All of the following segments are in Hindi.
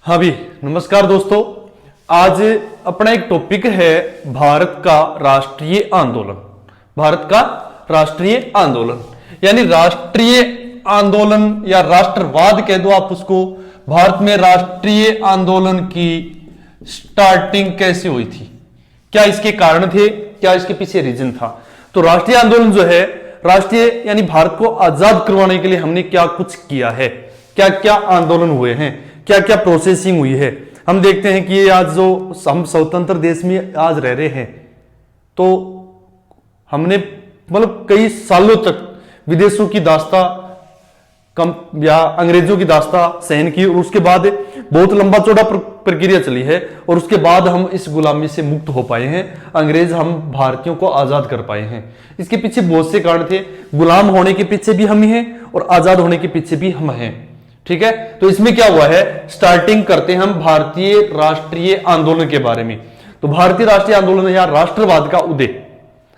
हाँ भी नमस्कार दोस्तों, आज अपना एक टॉपिक है भारत का राष्ट्रीय आंदोलन। भारत का राष्ट्रीय आंदोलन यानी राष्ट्रीय आंदोलन या राष्ट्रवाद कह दो आप उसको। भारत में राष्ट्रीय आंदोलन की स्टार्टिंग कैसे हुई थी, क्या इसके कारण थे, क्या इसके पीछे रीजन था। तो राष्ट्रीय आंदोलन जो है, राष्ट्रीय यानी भारत को आजाद करवाने के लिए हमने क्या कुछ किया है, क्या क्या आंदोलन हुए हैं, क्या क्या प्रोसेसिंग हुई है। हम देखते हैं कि आज जो हम स्वतंत्र देश में आज रह रहे हैं, तो हमने मतलब कई सालों तक विदेशों की दास्ता कम या अंग्रेजों की दास्ता सहन की, और उसके बाद बहुत लंबा चौड़ा प्रक्रिया चली है, और उसके बाद हम इस गुलामी से मुक्त हो पाए हैं। अंग्रेज हम भारतीयों को आजाद कर पाए हैं। इसके पीछे बहुत से कारण थे। गुलाम होने के पीछे भी हम ही हैं और आजाद होने के पीछे भी हम हैं। ठीक है, तो इसमें क्या हुआ है, स्टार्टिंग करते हैं हम भारतीय राष्ट्रीय आंदोलन के बारे में। तो भारतीय राष्ट्रीय आंदोलन या राष्ट्रवाद का उदय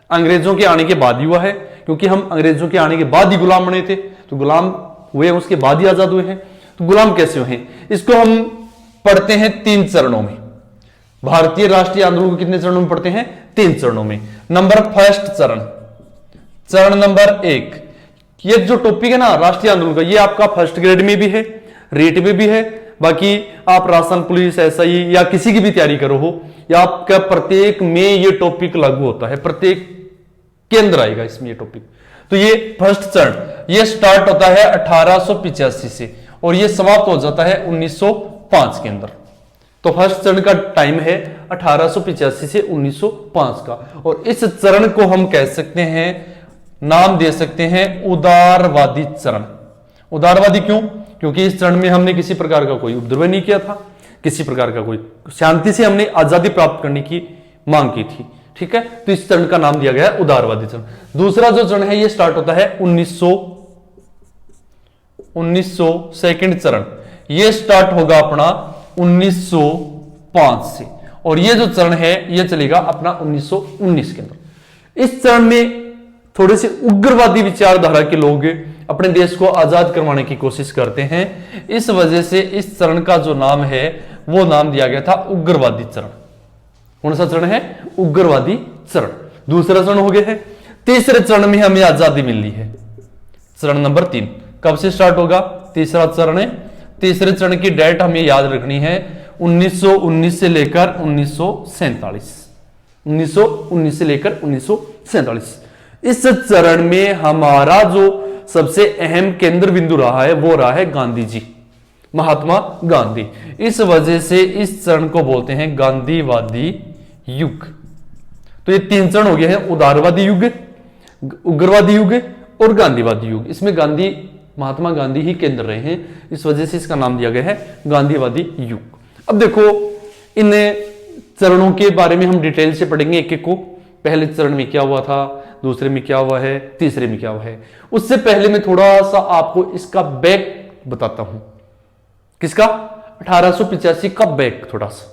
अंग्रेजों के आने के बाद ही हुआ है, क्योंकि हम अंग्रेजों के आने के बाद ही गुलाम बने थे। तो गुलाम हुए, उसके बाद ही आजाद हुए हैं। तो गुलाम कैसे हुए हैं, इसको हम पढ़ते हैं 3 चरणों में। भारतीय राष्ट्रीय आंदोलन को कितने चरणों में पढ़ते हैं, 3 चरणों में। नंबर फर्स्ट चरण, चरण नंबर 1, ये जो टॉपिक है ना राष्ट्रीय आंदोलन का, ये आपका फर्स्ट ग्रेड में भी है, रेट में भी है। बाकी आप राजस्थान पुलिस, एसआई या किसी की भी तैयारी करो हो, या आपका प्रत्येक में ये टॉपिक लागू होता है, प्रत्येक के अंदर आएगा इसमें ये टॉपिक। तो ये फर्स्ट चरण ये स्टार्ट होता है 1885 से और ये समाप्त हो जाता है 1905 के अंदर। तो फर्स्ट चरण का टाइम है 1885 से 1905 का, और इस चरण को हम कह सकते हैं, नाम दे सकते हैं उदारवादी चरण। उदारवादी क्यों, क्योंकि इस चरण में हमने किसी प्रकार का कोई उपद्रव नहीं किया था, किसी प्रकार का कोई शांति से हमने आजादी प्राप्त करने की मांग की थी। ठीक है, तो इस चरण का नाम दिया गया है उदारवादी चरण। दूसरा जो चरण है ये स्टार्ट होता है 1900 सेकंड चरण, ये स्टार्ट होगा अपना 1905 से, और ये जो चरण है ये चलेगा अपना 1919 के अंदर। इस चरण में थोड़े से उग्रवादी विचारधारा के लोग अपने देश को आजाद करवाने की कोशिश करते हैं। इस वजह से इस चरण का जो नाम है वो नाम दिया गया था उग्रवादी चरण। कौन सा चरण है, उग्रवादी चरण। दूसरा चरण हो गया है। तीसरे चरण में हमें आजादी मिली है, चरण नंबर 3। कब से स्टार्ट होगा, तीसरा चरण है। तीसरे चरण की डेट हमें याद रखनी है 1919 से लेकर 1947, 1919 से लेकर 1947। इस चरण में हमारा जो सबसे अहम केंद्र बिंदु रहा है वो रहा है गांधी जी, महात्मा गांधी। इस वजह से इस चरण को बोलते हैं गांधीवादी युग। तो ये 3 चरण हो गए हैं, उदारवादी युग, उग्रवादी युग और गांधीवादी युग। इसमें गांधी, महात्मा गांधी ही केंद्र रहे हैं, इस वजह से इसका नाम दिया गया है गांधीवादी युग। अब देखो इन चरणों के बारे में हम डिटेल से पढ़ेंगे एक एक को। पहले चरण में क्या हुआ था, दूसरे में क्या हुआ है, तीसरे में क्या हुआ है। उससे पहले मैं थोड़ा सा आपको इसका बैक बताता हूं। किसका, 1885 का बैक, थोड़ा सा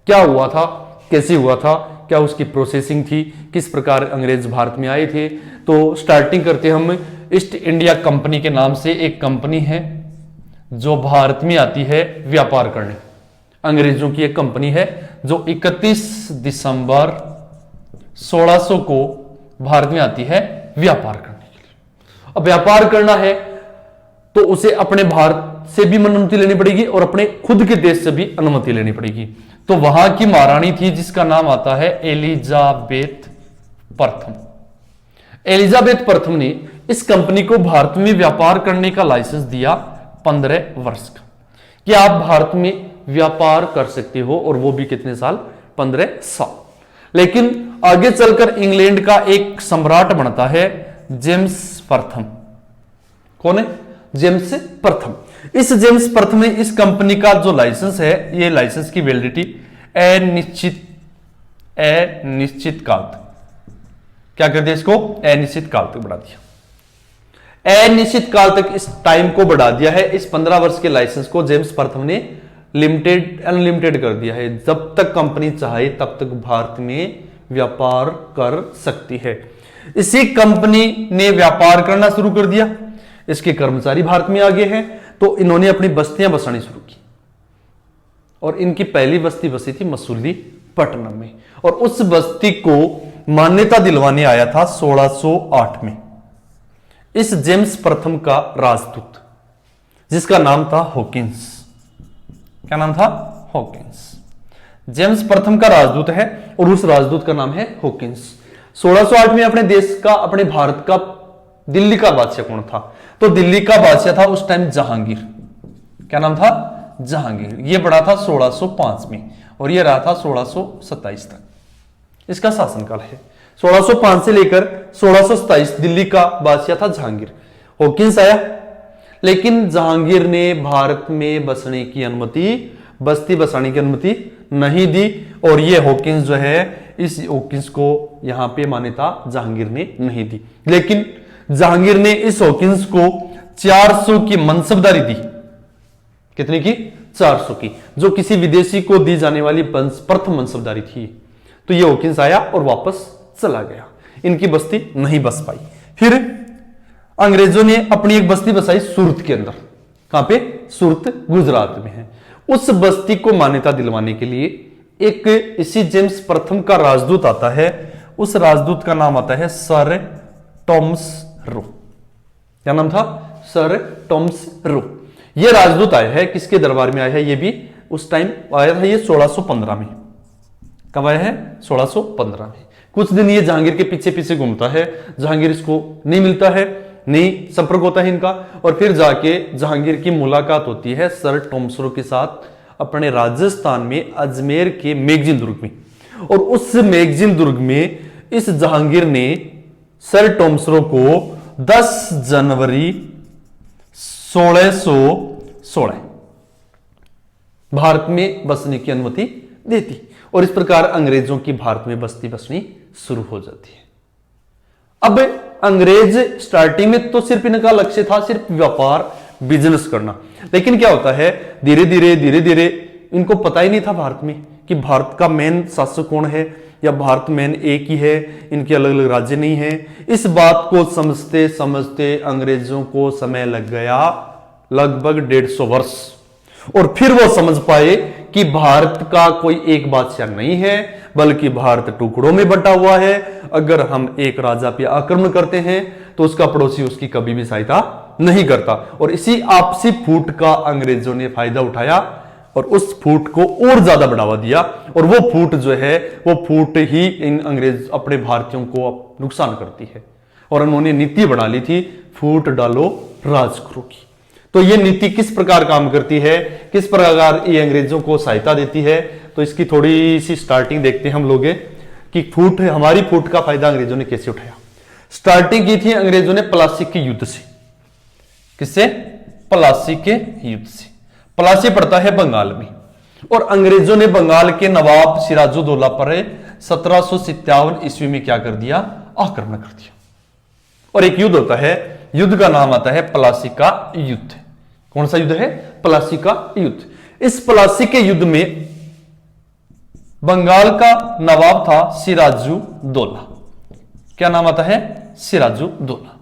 क्या हुआ था, कैसे हुआ था, क्या उसकी प्रोसेसिंग थी, किस प्रकार अंग्रेज भारत में आए थे। तो स्टार्टिंग करते हम ईस्ट इंडिया कंपनी के नाम से। एक कंपनी है जो भारत में आती है व्यापार करने, अंग्रेजों की एक कंपनी है जो 31 दिसंबर 1600 को भारत में आती है व्यापार करने के लिए। अब व्यापार करना है तो उसे अपने भारत से भी अनुमति लेनी पड़ेगी और अपने खुद के देश से भी अनुमति लेनी पड़ेगी। तो वहां की महारानी थी जिसका नाम आता है एलिजाबेथ प्रथम। एलिजाबेथ प्रथम ने इस कंपनी को भारत में व्यापार करने का लाइसेंस दिया 15 वर्ष का, कि आप भारत में व्यापार कर सकते हो, और वो भी कितने साल, 15 साल। लेकिन आगे चलकर इंग्लैंड का एक सम्राट बनता है जेम्स प्रथम। कौन है, जेम्स प्रथम। इस जेम्स प्रथम ने इस कंपनी का जो लाइसेंस है, ये लाइसेंस की वैलिडिटी अनिश्चित काल तक, क्या कर दिया, इसको अनिश्चित काल तक बढ़ा दिया। अनिश्चित काल तक इस टाइम को बढ़ा दिया है। इस 15 वर्ष के लाइसेंस को जेम्स प्रथम ने अनलिमिटेड कर दिया है। जब तक कंपनी चाहे तब तक भारत में व्यापार कर सकती है। इसी कंपनी ने व्यापार करना शुरू कर दिया। इसके कर्मचारी भारत में आ गए हैं, तो इन्होंने अपनी बस्तियां बसानी शुरू की और इनकी पहली बस्ती बसी थी मसूलीपट्टनम में, और उस बस्ती को मान्यता दिलवाने आया था 1608 में इस जेम्स प्रथम का राजदूत, जिसका नाम था हॉकिंस। क्या नाम था? हॉकिंस। जेम्स प्रथम का राजदूत है और उस राजदूत का नाम है हॉकिंस। 1608 में अपने देश का, अपने भारत का दिल्ली का बादशाह कौन था? तो दिल्ली का बादशाह था उस टाइम जहांगीर। क्या नाम था? जहांगीर। यह बड़ा था 1605 में और यह रहा था 1627 तक, इसका शासनकाल है। 1605 से लेकर 1627 दिल्ली का बादशाह था जहांगीर। हॉकिंस आया, लेकिन जहांगीर ने भारत में बसने की अनुमति, बस्ती बसाने की अनुमति नहीं दी, और ये हॉकिंस जो है, इस हॉकिंस को यहां पे मान्यता जहांगीर ने नहीं दी। लेकिन जहांगीर ने इस हॉकिंस को 400 की मनसबदारी दी। कितने की? 400 की, जो किसी विदेशी को दी जाने वाली प्रथम मनसबदारी थी। तो ये हॉकिंस आया और वापस चला गया, इनकी बस्ती नहीं बस पाई। फिर अंग्रेजों ने अपनी एक बस्ती बसाई सूरत के अंदर। कहां पे? सूरत गुजरात में है। उस बस्ती को मान्यता दिलवाने के लिए एक इसी जेम्स प्रथम का राजदूत आता है। उस राजदूत का नाम आता है सर टॉमस रो। क्या नाम था? Sir Thomas Roe. यह राजदूत आया है, किसके दरबार में आया है? यह भी उस टाइम आया था, ये 1615 में। कब आया है? 1615 में। कुछ दिन ये जहांगीर के पीछे पीछे घूमता है, जहांगीर इसको नहीं मिलता है, नहीं संपर्क होता है इनका, और फिर जाके जहांगीर की मुलाकात होती है सर टॉमसरो के साथ अपने राजस्थान में अजमेर के मैगजीन दुर्ग में। और उस मैगजीन दुर्ग में इस जहांगीर ने सर टॉमसरो को 10 जनवरी 1616 भारत में बसने की अनुमति देती, और इस प्रकार अंग्रेजों की भारत में बस्ती बसनी शुरू हो जाती है। अब अंग्रेज स्टार्टिंग में तो सिर्फ इनका लक्ष्य था सिर्फ व्यापार, बिजनेस करना, लेकिन क्या होता है, धीरे धीरे इनको पता ही नहीं था भारत में कि भारत का मेन शासक कौन है, या भारत मेन एक ही है, इनके अलग अलग राज्य नहीं है। इस बात को समझते समझते अंग्रेजों को समय लग गया लगभग 150 वर्ष, और फिर वो समझ पाए कि भारत का कोई एक बादशाह नहीं है, बल्कि भारत टुकड़ों में बंटा हुआ है। अगर हम एक राजा पे आक्रमण करते हैं तो उसका पड़ोसी उसकी कभी भी सहायता नहीं करता, और इसी आपसी फूट का अंग्रेजों ने फायदा उठाया और उस फूट को और ज्यादा बढ़ावा दिया, और वो फूट जो है, वो फूट ही इन अंग्रेज अपने भारतीयों को नुकसान करती है। और उन्होंने नीति बना ली थी, फूट डालो राज करो की। तो ये नीति किस प्रकार काम करती है, किस प्रकार ये अंग्रेजों को सहायता देती है, तो इसकी थोड़ी सी स्टार्टिंग देखते हैं हम लोग कि फूट, हमारी फूट का फायदा अंग्रेजों ने कैसे उठाया। स्टार्टिंग की थी अंग्रेजों ने प्लासी के युद्ध से। किससे? प्लासी के युद्ध से। प्लासी पड़ता है बंगाल में, और अंग्रेजों ने बंगाल के नवाब सिराजुद्दौला पर 1757 ईस्वी में क्या कर दिया? आक्रमण कर दिया। और एक युद्ध होता है, युद्ध का नाम आता है प्लासी का युद्ध। कौन सा युद्ध है? प्लासी का युद्ध। इस प्लासी के युद्ध में बंगाल का नवाब था सिराजुद्दौला। क्या नाम आता है? सिराजुद्दौला।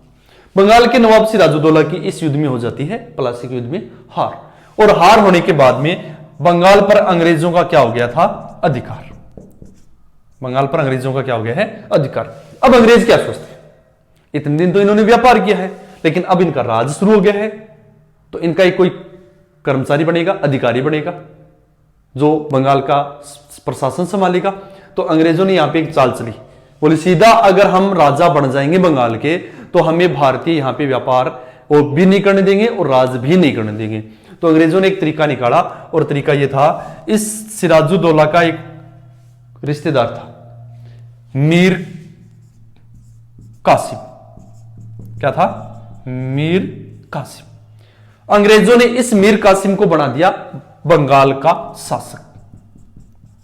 बंगाल के नवाब सिराजुद्दौला की इस युद्ध में हो जाती है, प्लासी के युद्ध में, हार। और हार होने के बाद में बंगाल पर अंग्रेजों का क्या हो गया था? अधिकार। बंगाल पर अंग्रेजों का क्या हो गया है? अधिकार। अब अंग्रेज क्या सोचते हैं, इतने दिन तो इन्होंने व्यापार किया है, लेकिन अब इनका राज शुरू हो गया है, तो इनका एक कोई कर्मचारी बनेगा, अधिकारी बनेगा, जो बंगाल का प्रशासन संभालेगा। तो अंग्रेजों ने यहां पे एक चाल चली, बोले सीधा अगर हम राजा बन जाएंगे बंगाल के, तो हमें भारतीय यहां पे व्यापार और भी नहीं करने देंगे और राज भी नहीं करने देंगे। तो अंग्रेजों ने एक तरीका निकाला, और तरीका यह था, इस सिराजुद्दौला का एक रिश्तेदार था मीर कासिम। क्या था? मीर कासिम। अंग्रेजों ने इस मीर कासिम को बना दिया बंगाल का शासक।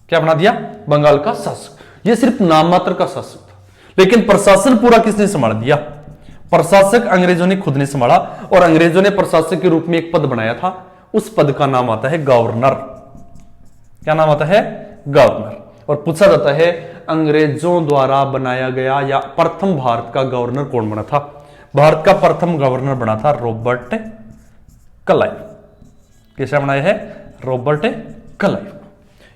क्या बना दिया? बंगाल का शासक। यह सिर्फ नाम मात्र का शासक था, लेकिन प्रशासन पूरा किसने संभाल दिया? प्रशासक अंग्रेजों ने खुद ने संभाला, और अंग्रेजों ने प्रशासक के रूप में एक पद बनाया था, उस पद का नाम आता है गवर्नर। क्या नाम आता है? गवर्नर। और पूछा जाता है अंग्रेजों द्वारा बनाया गया या प्रथम भारत का गवर्नर कौन बना था? भारत का प्रथम गवर्नर बना था रॉबर्ट क्लाइव। किसने बनाया है? Robert Clive.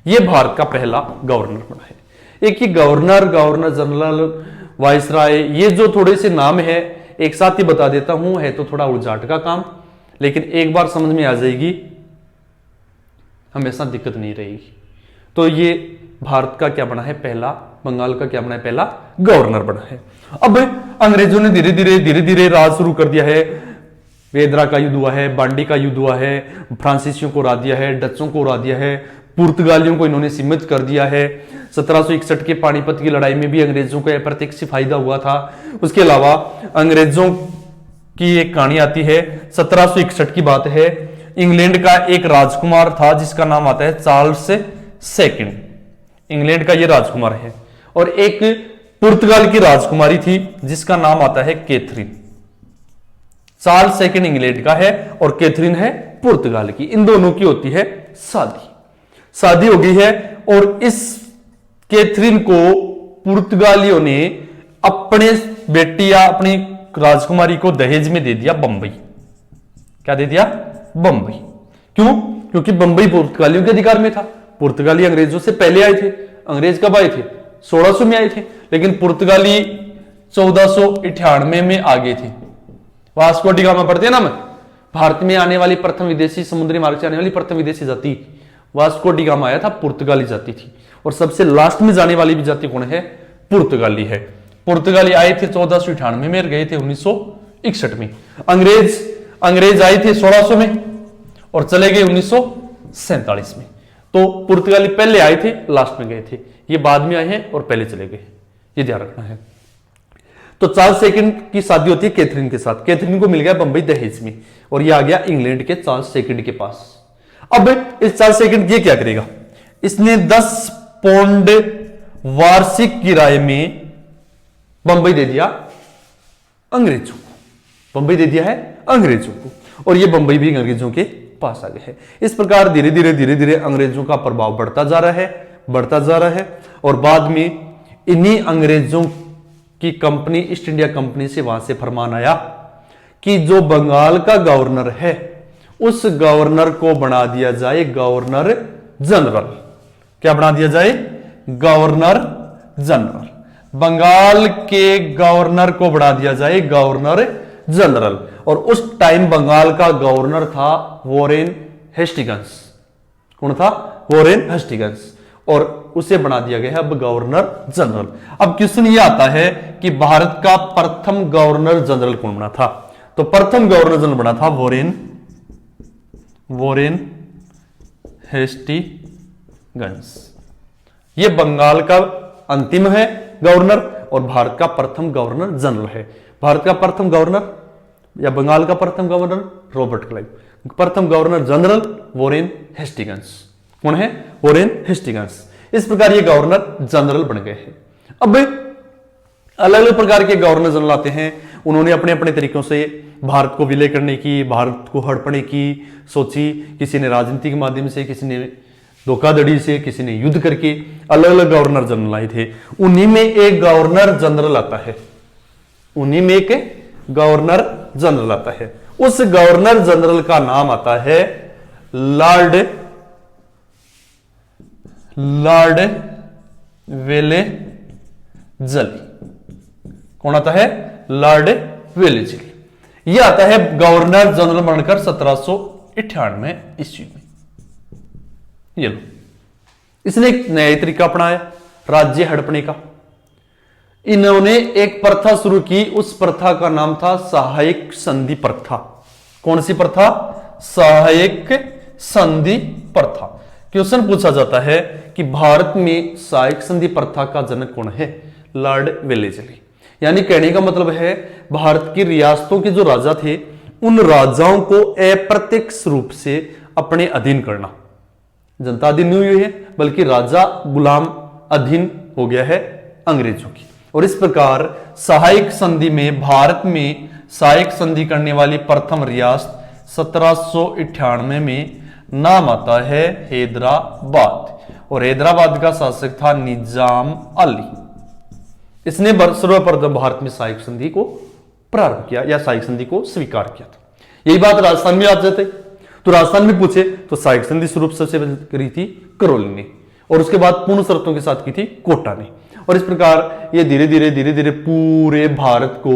यह भारत का पहला गवर्नर बना है। एक ही गवर्नर, गवर्नर जनरल, वाइसराय, ये जो थोड़े से नाम है एक साथ ही बता देता हूं, है तो थोड़ा उलझाट का काम, लेकिन एक बार समझ में आ जाएगी, हमेशा दिक्कत नहीं रहेगी। तो ये भारत का क्या बना है? पहला, बंगाल का क्या बना है? पहला गवर्नर बना है। अब अंग्रेजों ने धीरे धीरे राज शुरू कर दिया है। वेदरा का युद्ध हुआ है, बांडी का युद्ध हुआ है, फ्रांसीसियों को हरा दिया है, डचों को हरा दिया है, पुर्तगालियों को इन्होंने सीमित कर दिया है। 1761 के पानीपत की लड़ाई में भी अंग्रेजों को अप्रत्यक्ष फायदा हुआ था। उसके अलावा अंग्रेजों की एक कहानी आती है, 1761 की बात है। इंग्लैंड का एक राजकुमार था जिसका नाम आता है चार्ल्स सेकंड। इंग्लैंड का ये राजकुमार है। और एक पुर्तगाल की राजकुमारी थी जिसका नाम आता है कैथरीन। चार्ल्स सेकंड इंग्लैंड का है और कैथरीन है पुर्तगाल की। इन दोनों की होती है शादी हो गई है। और इस कैथरीन को पुर्तगालियों ने अपने बेटी या अपनी राजकुमारी को दहेज में दे दिया बंबई। क्या दे दिया? बंबई। क्यों? क्योंकि बंबई पुर्तगालियों के अधिकार में था। पुर्तगाली अंग्रेजों से पहले आए थे। अंग्रेज कब आए थे? 1600 में आए थे, लेकिन पुर्तगाली 1498 में आ गए थे। वास्को डी गामा पढ़ते हैं ना, मैं भारत में आने वाली प्रथम विदेशी, समुद्री मार्ग से आने वाली प्रथम विदेशी जाति वास्को डी गामा आया था, पुर्तगाली जाति थी। और सबसे लास्ट में जाने वाली भी जाति कौन है? पुर्तगाली है। पुर्तगाली आए थे 1498 में, गए थे 1961 में। अंग्रेज आए थे 1600 में और चले गए 1947 में। तो पुर्तगाली पहले आए थे, लास्ट में गए थे। ये बाद में आए हैं और पहले चले गए, ये ध्यान रखना है। तो चार्ल्स सेकंड की शादी होती है कैथरीन के साथ। कैथरीन को मिल गया बंबई दहेज में और ये आ गया इंग्लैंड के चार्ल्स सेकंड के पास। अब इस चार्ल्स सेकंड ये क्या करेगा? इसने 10 पौंड वार्षिक किराए में बंबई दे दिया अंग्रेजों को। बंबई दे दिया है अंग्रेजों को, और ये बंबई भी अंग्रेजों के पास आ गए हैं। इस प्रकार धीरे धीरे अंग्रेजों का प्रभाव बढ़ता जा रहा है। और बाद में इन्हीं अंग्रेजों की कंपनी, ईस्ट इंडिया कंपनी से वहां से फरमान आया कि जो बंगाल का गवर्नर है उस गवर्नर को बना दिया जाए गवर्नर जनरल। क्या बना दिया जाए? Governor general. बंगाल के गवर्नर को बना दिया जाए गवर्नर जनरल। और उस टाइम बंगाल का गवर्नर था वॉरेन हेस्टिंग्स। कौन था? Warren Hastings. और उसे बना दिया गया है अब गवर्नर जनरल। अब क्वेश्चन ये आता है कि भारत का प्रथम गवर्नर जनरल कौन बना था? तो प्रथम गवर्नर जनरल बना था वॉरेन हेस्टिंग्स। ये बंगाल का अंतिम है गवर्नर और भारत का प्रथम गवर्नर जनरल है। भारत का प्रथम गवर्नर या बंगाल का प्रथम गवर्नर रॉबर्ट क्लाइव, प्रथम गवर्नर जनरल वॉरेन हेस्टिंग्स। कौन है? Warren Hastings. इस प्रकार ये गवर्नर जनरल बन गए हैं। अब अलग अलग प्रकार के गवर्नर जनरल आते हैं। उन्होंने अपने अपने तरीकों से भारत को विलय करने की, भारत को हड़पने की सोची। किसी ने राजनीति के माध्यम से, किसी ने धोखाधड़ी से, किसी ने युद्ध करके अलग अलग गवर्नर जनरल आए थे। उन्हीं में एक गवर्नर जनरल आता है। उन्हीं में एक गवर्नर जनरल आता है। उस गवर्नर जनरल का नाम आता है लॉर्ड वेलेजली। कौन आता है? Lord Wellesley. यह आता है गवर्नर जनरल बनकर 1798 ईस्वी में। ये लो, इसने एक नया तरीका अपनाया राज्य हड़पने का। इन्होंने एक प्रथा शुरू की। उस प्रथा का नाम था सहायक संधि प्रथा। कौन सी प्रथा? सहायक संधि प्रथा। क्वेश्चन पूछा जाता है कि भारत में सहायक संधि प्रथा का जनक कौन है? Lord Wellesley. यानी कहने का मतलब है भारत की रियासतों के जो राजा थे उन राजाओं को अप्रत्यक्ष रूप से अपने अधीन करना। जनता अधीन नहीं हुई है, बल्कि राजा गुलाम अधीन हो गया है अंग्रेजों की। और इस प्रकार सहायक संधि में, भारत में सहायक संधि करने वाली प्रथम रियासत 1798 में नाम आता है हैदराबाद। और हैदराबाद का शासक था निजाम अली। इसने सर्वप्रथम भारत में सहायक संधि को प्रारंभ किया या सहायक संधि को स्वीकार किया था। यही बात राजस्थान में आ जाते, तो राजस्थान में पूछे तो सहायक संधि स्वरूप सबसे पहले करी थी करौली ने, और उसके बाद पूर्ण शर्तों के साथ की थी कोटा ने। और इस प्रकार ये धीरे धीरे पूरे भारत को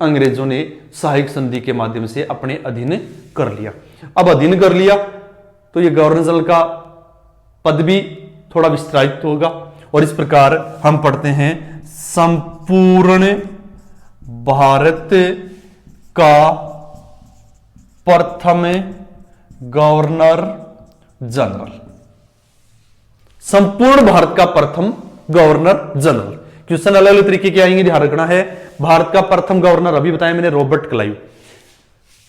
अंग्रेजों ने सहायक संधि के माध्यम से अपने अधीन कर लिया। अब अधीन कर लिया तो ये गवर्नर जनरल का पद भी थोड़ा विस्तारित होगा, और इस प्रकार हम पढ़ते हैं संपूर्ण भारत का प्रथम गवर्नर जनरल। संपूर्ण भारत का प्रथम गवर्नर जनरल। क्वेश्चन अलग अलग तरीके के आएंगे, ध्यान रखना है। भारत का प्रथम गवर्नर अभी बताया मैंने रॉबर्ट क्लाइव।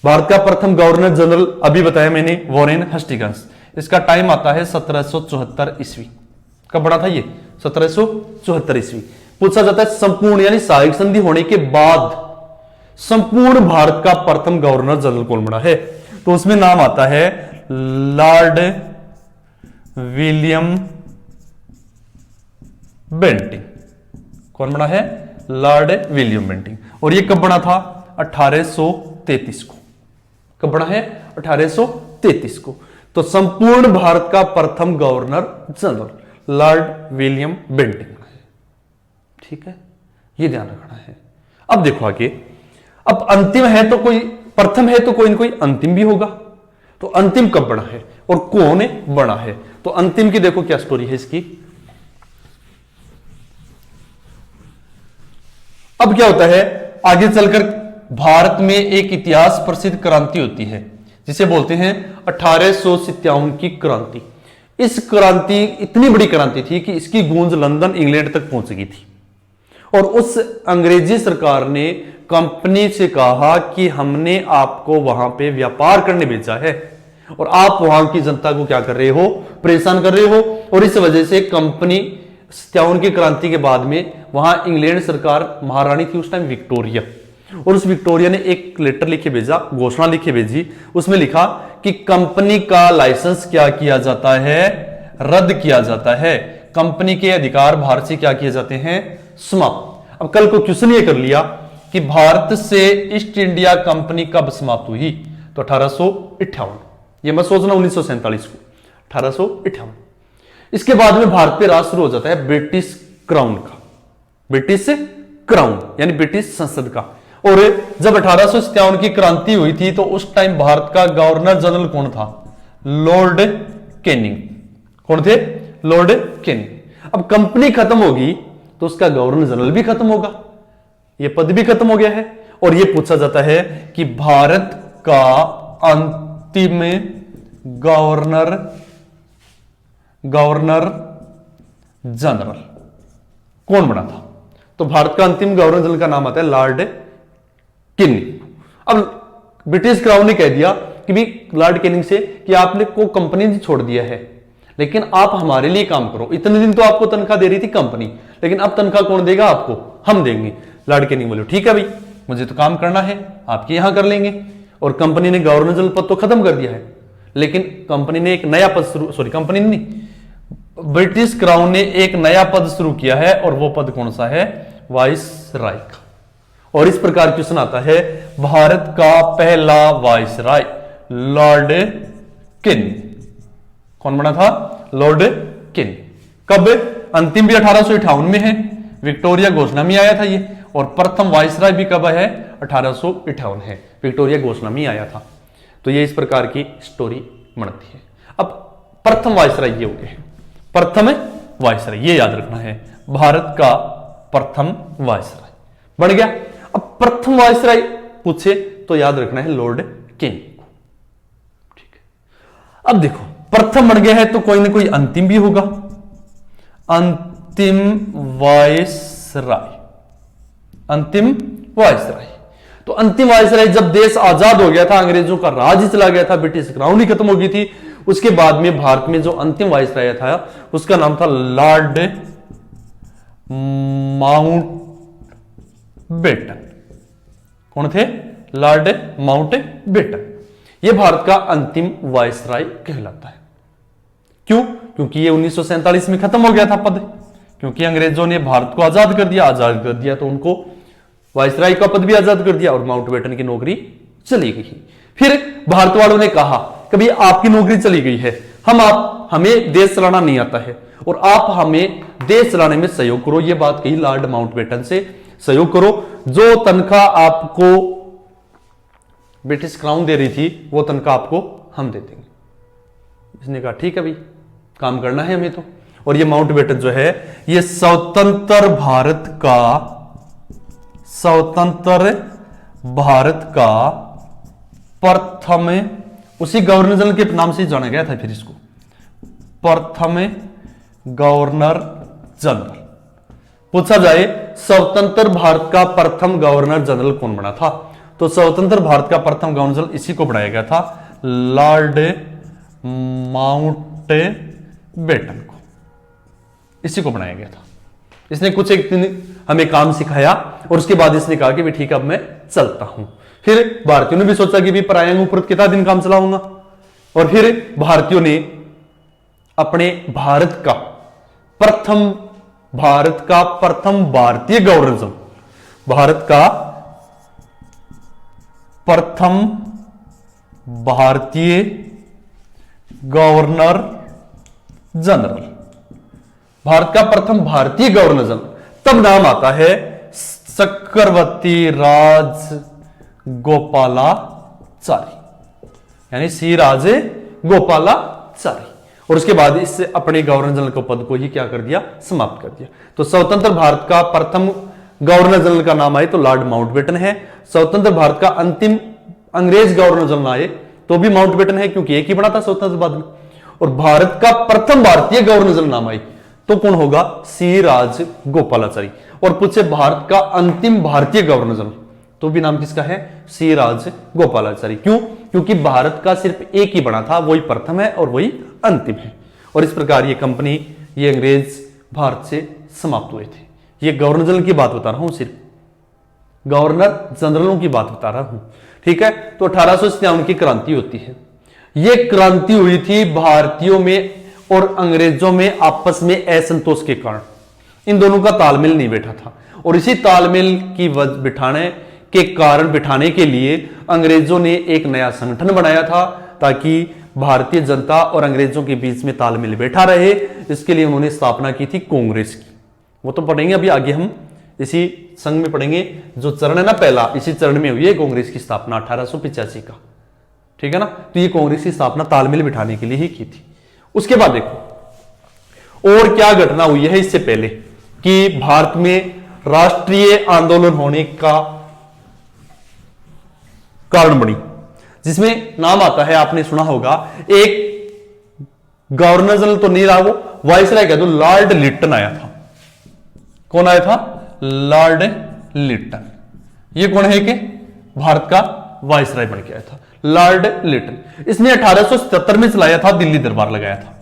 भारत का प्रथम गवर्नर जनरल अभी बताया मैंने वॉरेन हेस्टिंग्स। इसका टाइम आता है 1774 ईस्वी। कब बना था ये? 1774 ईस्वी। पूछा जाता है संपूर्ण यानी सहायक संधि होने के बाद संपूर्ण भारत का प्रथम गवर्नर जनरल कौन बना है, तो उसमें नाम आता है लॉर्ड विलियम बेंटिंग। कौन बना है? Lord William Bentinck. और ये कब बना था? 1833 को। कब बना है? 1833 को। तो संपूर्ण भारत का प्रथम governor general Lord William Bentinck बना है। ठीक है, ये ध्यान रखना है। अब देखो आगे, अब अंतिम है तो कोई प्रथम है तो कोई ना कोई अंतिम भी होगा। तो अंतिम कब बना है और कौन बना है? तो अंतिम की देखो क्या स्टोरी है इसकी। अब क्या होता है, आगे चलकर भारत में एक इतिहास प्रसिद्ध क्रांति होती है जिसे बोलते हैं 1857 की क्रांति। इस क्रांति इतनी बड़ी क्रांति थी कि इसकी गूंज लंदन इंग्लैंड तक पहुंच गई थी, और उस अंग्रेजी सरकार ने कंपनी से कहा कि हमने आपको वहां पे व्यापार करने भेजा है और आप वहां की जनता को क्या कर रहे हो? परेशान कर रहे हो। और इस वजह से कंपनी 57 की क्रांति के बाद में वहां इंग्लैंड सरकार, महारानी थी उस टाइम विक्टोरिया, और उस विक्टोरिया ने एक लेटर लिखे भेजा, घोषणा लिखे भेजी। उसमें लिखा कि कंपनी का लाइसेंस क्या किया जाता है? रद्द किया जाता है। कंपनी के अधिकार भारत से क्या किए जाते हैं? समाप्त। अब कल को क्वेश्चन ये कर लिया कि भारत से ईस्ट इंडिया कंपनी कब समाप्त हुई? तो 1858। ये मत सोचना 1947 को, 1858। इसके बाद में भारत पे राज शुरू हो जाता है ब्रिटिश क्राउन का, ब्रिटिश क्राउन यानी ब्रिटिश संसद का। और जब 1857 की क्रांति हुई थी तो उस टाइम भारत का गवर्नर जनरल कौन था? Lord Canning. कौन थे? Lord Canning. अब कंपनी खत्म होगी तो उसका गवर्नर जनरल भी खत्म होगा, यह पद भी खत्म हो गया है। और यह पूछा जाता है कि भारत का अंतिम गवर्नर जनरल कौन बना था? तो भारत का अंतिम गवर्नर जनरल का नाम आता है लॉर्ड कैनिंग। अब ब्रिटिश क्राउन ने कह दिया कि भी लॉर्ड कैनिंग से कि आपने को कंपनी छोड़ दिया है, लेकिन आप हमारे लिए काम करो। इतने दिन तो आपको तनख्वाह दे रही थी कंपनी, लेकिन अब तनख्वाह कौन देगा आपको? हम देंगे। लॉर्ड कैनिंग बोले ठीक है भाई, मुझे तो काम करना है, आपके यहां कर लेंगे। और कंपनी ने गवर्नर जनरल पद तो खत्म कर दिया है, लेकिन कंपनी ने एक नया पद शुरू, कंपनी नहीं, ब्रिटिश क्राउन ने एक नया पद शुरू किया है, और वो पद कौन सा है? वाइस राय का। और इस प्रकार क्वेश्चन आता है, भारत का पहला वाइस राय लॉर्ड कैनिंग कौन बना था? Lord Canning. कब? अंतिम भी 1858 में है, विक्टोरिया घोषणा में आया था ये, और प्रथम वाइसराय भी कब है? 1858 है, विक्टोरिया घोषणा में आया था। तो ये इस प्रकार की स्टोरी बनती है। अब प्रथम वाइसराय ये हो गए, प्रथम वाइसराय ये याद रखना है, भारत का प्रथम वाइसराय बन गया। अब प्रथम वाइसराय पूछे तो याद रखना है लॉर्ड कैनिंग को। ठीक है, अब देखो प्रथम बन गया है तो कोई ना कोई अंतिम भी होगा। अंतिम वाइसराय, अंतिम वाइसराय। तो अंतिम वाइसराय जब देश आजाद हो गया था, अंग्रेजों का राज ही चला गया था, ब्रिटिश क्राउन ही खत्म हो गई थी, उसके बाद में भारत में जो अंतिम वाइसराय था उसका नाम था लॉर्ड माउंटबेटन। कौन थे? Lord Mountbatten. यह भारत का अंतिम वाइसराय कहलाता है। क्यों? क्योंकि ये 1947 में खत्म हो गया था पद, क्योंकि अंग्रेजों ने भारत को आजाद कर दिया, तो उनको वायसराय का पद भी आजाद कर दिया और माउंटबेटन की नौकरी चली गई। फिर भारत वालों ने कहा कभी आपकी नौकरी चली गई है, हमें देश चलाना नहीं आता है और आप हमें देश चलाने में सहयोग करो। यह बात कही लॉर्ड माउंटबेटन से, सहयोग करो, जो तनख्वाह आपको ब्रिटिश क्राउन दे रही थी वो तनख्वाह आपको हम दे देंगे। इसने कहा ठीक है भाई, काम करना है हमें तो। और ये माउंटबेटन जो है ये स्वतंत्र भारत का प्रथम, उसी गवर्नर जनरल के नाम से जाना गया था फिर इसको, प्रथम गवर्नर जनरल। पूछा जाए स्वतंत्र भारत का प्रथम गवर्नर जनरल कौन बना था, तो स्वतंत्र भारत का प्रथम गवर्नर जनरल इसी को बनाया गया था, लॉर्ड माउंटबेटन को, इसी को बनाया गया था। इसने कुछ एक दिन हमें काम सिखाया और उसके बाद इसने कहा कि भी ठीक है अब मैं चलता हूं। फिर भारतीयों ने भी सोचा कि भी पराया ऊपर कितना दिन काम चलाऊंगा, और फिर भारतीयों ने अपने भारत का प्रथम भारतीय गवर्नर जनरल, भारत का प्रथम भारतीय गवर्नर जनरल, भारत का प्रथम भारतीय गवर्नर जनरल, तब नाम आता है चक्रवर्ती राजगोपालाचारी, यानी सी राजे गोपालाचारी। और उसके बाद इससे अपने गवर्नर जनरल के पद को ही क्या कर दिया, समाप्त कर दिया। तो स्वतंत्र भारत का प्रथम गवर्नर जनरल का नाम आए तो लॉर्ड माउंटबेटन है, स्वतंत्र भारत का अंतिम अंग्रेज गवर्नर जनरल आए तो भी माउंटबेटन है, क्योंकि एक ही बना था स्वतंत्र बाद में। और भारत का प्रथम भारतीय गवर्नर जनरल नाम आए तो कौन होगा, सी राजगोपालाचारी। और पूछे भारत का अंतिम भारतीय गवर्नर जनरल तो भी नाम किसका है, सी राजगोपालाचारी। क्यों, क्योंकि भारत का सिर्फ एक ही बना था, वही प्रथम है और वही अंतिम है। और इस प्रकार ये कंपनी, ये अंग्रेज भारत से समाप्त हुए थे। ये गवर्नर जनरल की बात बता रहा हूं, सिर्फ गवर्नर जनरलों की बात बता रहा हूं, ठीक है। तो 1857 की क्रांति होती है। यह क्रांति हुई थी भारतीयों में और अंग्रेजों में आपस में असंतोष के कारण, इन दोनों का तालमेल नहीं बैठा था। और इसी तालमेल की बिठाने के लिए अंग्रेजों ने एक नया संगठन बनाया था, ताकि भारतीय जनता और अंग्रेजों के बीच में तालमेल बैठा रहे। इसके लिए उन्होंने स्थापना की थी कांग्रेस की। वो तो पढ़ेंगे अभी आगे, हम इसी संघ में पढ़ेंगे। जो चरण है ना पहला, इसी चरण में हुई है कांग्रेस की स्थापना 1885 का, ठीक है ना। तो ये कांग्रेस की स्थापना तालमेल बिठाने के लिए ही की थी। उसके बाद देखो और क्या घटना हुई है इससे पहले कि भारत में राष्ट्रीय आंदोलन होने का कारण बनी, जिसमें नाम आता है, आपने सुना होगा, एक गवर्नर जनरल तो नहीं रहा, वो वायसराय कह दो, लॉर्ड लिटन आया था। कौन आया था, लॉर्ड लिटन। ये कौन है कि भारत का वायसराय बन के आया था, लॉर्ड लिटन। इसने 1877 में चलाया था, दिल्ली दरबार लगाया था।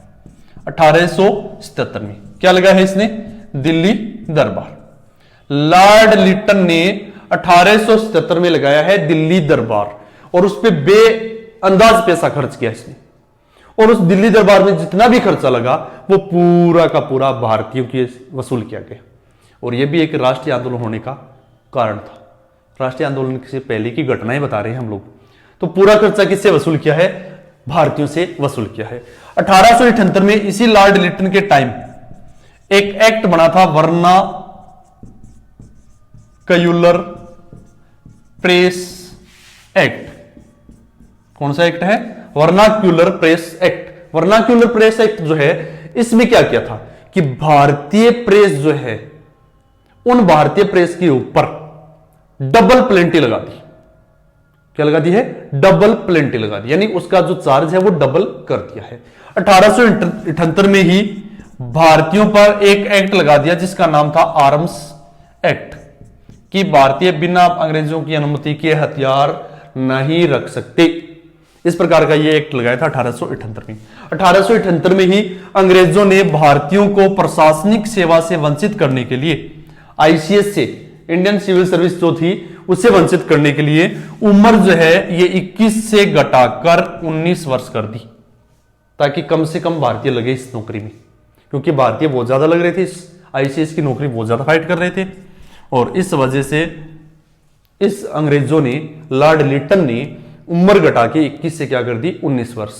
1877 में क्या लगाया है इसने, दिल्ली दरबार। लॉर्ड लिटन ने 1877 में लगाया है दिल्ली दरबार, और उस पर बेअंदाज पैसा खर्च किया इसने। और उस दिल्ली दरबार में जितना भी खर्चा लगा वो पूरा का पूरा भारतीयों की वसूल किया गया। और यह भी एक राष्ट्रीय आंदोलन होने का कारण था। राष्ट्रीय आंदोलन से पहले की घटनाएं बता रहे हैं हम लोग। तो पूरा खर्चा किससे वसूल किया है, भारतीयों से वसूल किया है। 1878 में इसी लॉर्ड लिटन के टाइम एक एक्ट बना था, वर्नाक्यूलर प्रेस एक्ट। कौन सा एक्ट है, vernacular press act. Vernacular press act जो है, इसमें क्या किया था कि भारतीय प्रेस जो है, उन भारतीय प्रेस के ऊपर डबल प्लेंटी लगा दी। क्या लगा दी है, डबल प्लेंटी लगा दी, यानी उसका जो चार्ज है वो डबल कर दिया है। 1878 में ही भारतीयों पर एक एक्ट लगा दिया जिसका नाम था आर्म्स एक्ट, कि भारतीय बिना अंग्रेजों की अनुमति के हथियार नहीं रख सकते। इस प्रकार का यह एक्ट लगाया था 1878 में। 1878 में ही अंग्रेजों ने भारतीयों को प्रशासनिक सेवा से वंचित करने के लिए, आईसीएस से, इंडियन सिविल सर्विस जो थी उससे वंचित करने के लिए उम्र जो है ये 21 से घटाकर 19 वर्ष कर दी, ताकि कम से कम भारतीय लगे इस नौकरी में, क्योंकि भारतीय बहुत ज्यादा लग रहे थे, इस आईसीएस की नौकरी बहुत ज्यादा फाइट कर रहे थे। और इस वजह से इस अंग्रेजों ने, लॉर्ड लिटन ने उम्र घटा के 21 से क्या कर दी, 19 वर्ष,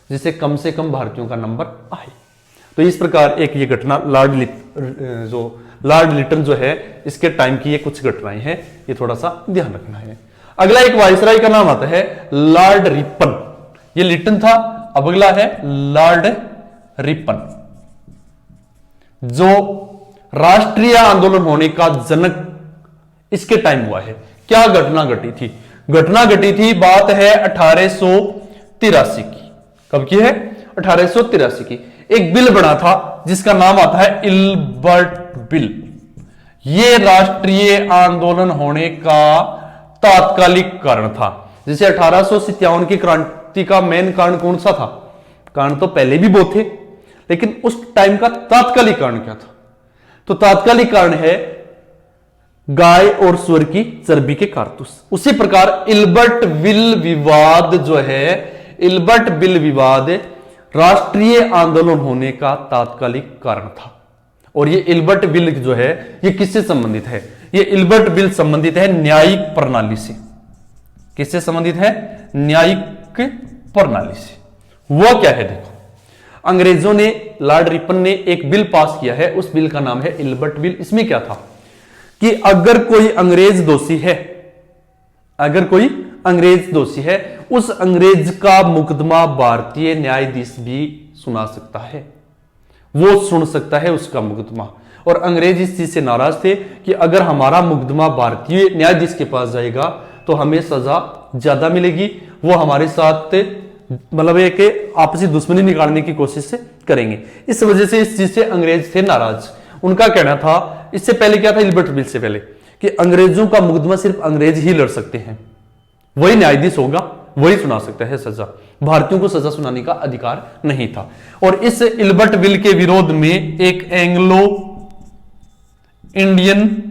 जिससे कम से कम भारतीयों का नंबर आए। तो इस प्रकार एक ये घटना लॉर्ड लिटन जो है, इसके टाइम की ये कुछ घटनाएं हैं, ये थोड़ा सा ध्यान रखना है। अगला एक वायसराय का नाम आता है लॉर्ड रिपन। ये लिटन था, अब अगला है लॉर्ड रिपन, जो राष्ट्रीय आंदोलन होने का जनक इसके टाइम हुआ है। क्या घटना घटी थी? घटना घटी थी, बात है 1883 की। कब की है? 1883 की। एक बिल बना था जिसका नाम आता है इल्बर्ट बिल। यह राष्ट्रीय आंदोलन होने का तात्कालिक कारण था। जैसे 1857 की क्रांति का मेन कारण कौन सा था? कारण तो पहले भी बहुत थे, लेकिन उस टाइम का तात्कालिक कारण क्या था? तो तात्कालिक कारण है गाय और सुअर की चर्बी के कारतूस। उसी प्रकार इल्बर्ट बिल विवाद जो है, इल्बर्ट बिल विवाद राष्ट्रीय आंदोलन होने का तात्कालिक कारण था। और ये इल्बर्ट बिल जो है, ये किससे संबंधित है? ये इल्बर्ट बिल संबंधित है न्यायिक प्रणाली से। किससे संबंधित है? न्यायिक प्रणाली से। वह क्या है? देखो, अंग्रेजों ने, लॉर्ड रिपन ने एक बिल पास किया है, उस बिल का नाम है इल्बर्ट बिल। इसमें क्या था कि अगर कोई अंग्रेज दोषी है, अगर कोई अंग्रेज दोषी है, उस अंग्रेज का मुकदमा भारतीय न्यायाधीश भी सुना सकता है, वो सुन सकता है उसका मुकदमा। और अंग्रेज इस चीज से नाराज थे कि अगर हमारा मुकदमा भारतीय न्यायाधीश के पास जाएगा तो हमें सजा ज्यादा मिलेगी, वो हमारे साथ मतलब एक आपसी दुश्मनी निकालने की कोशिश करेंगे। इस वजह से इस चीज से अंग्रेज थे नाराज। उनका कहना था, इससे पहले क्या था, इल्बर्ट बिल से पहले, कि अंग्रेजों का मुकदमा सिर्फ अंग्रेज ही लड़ सकते हैं, वही न्यायाधीश होगा, वही सुना सकता है सजा, भारतीयों को सजा सुनाने का अधिकार नहीं था। और इस इल्बर्ट बिल के विरोध में एक एंग्लो इंडियन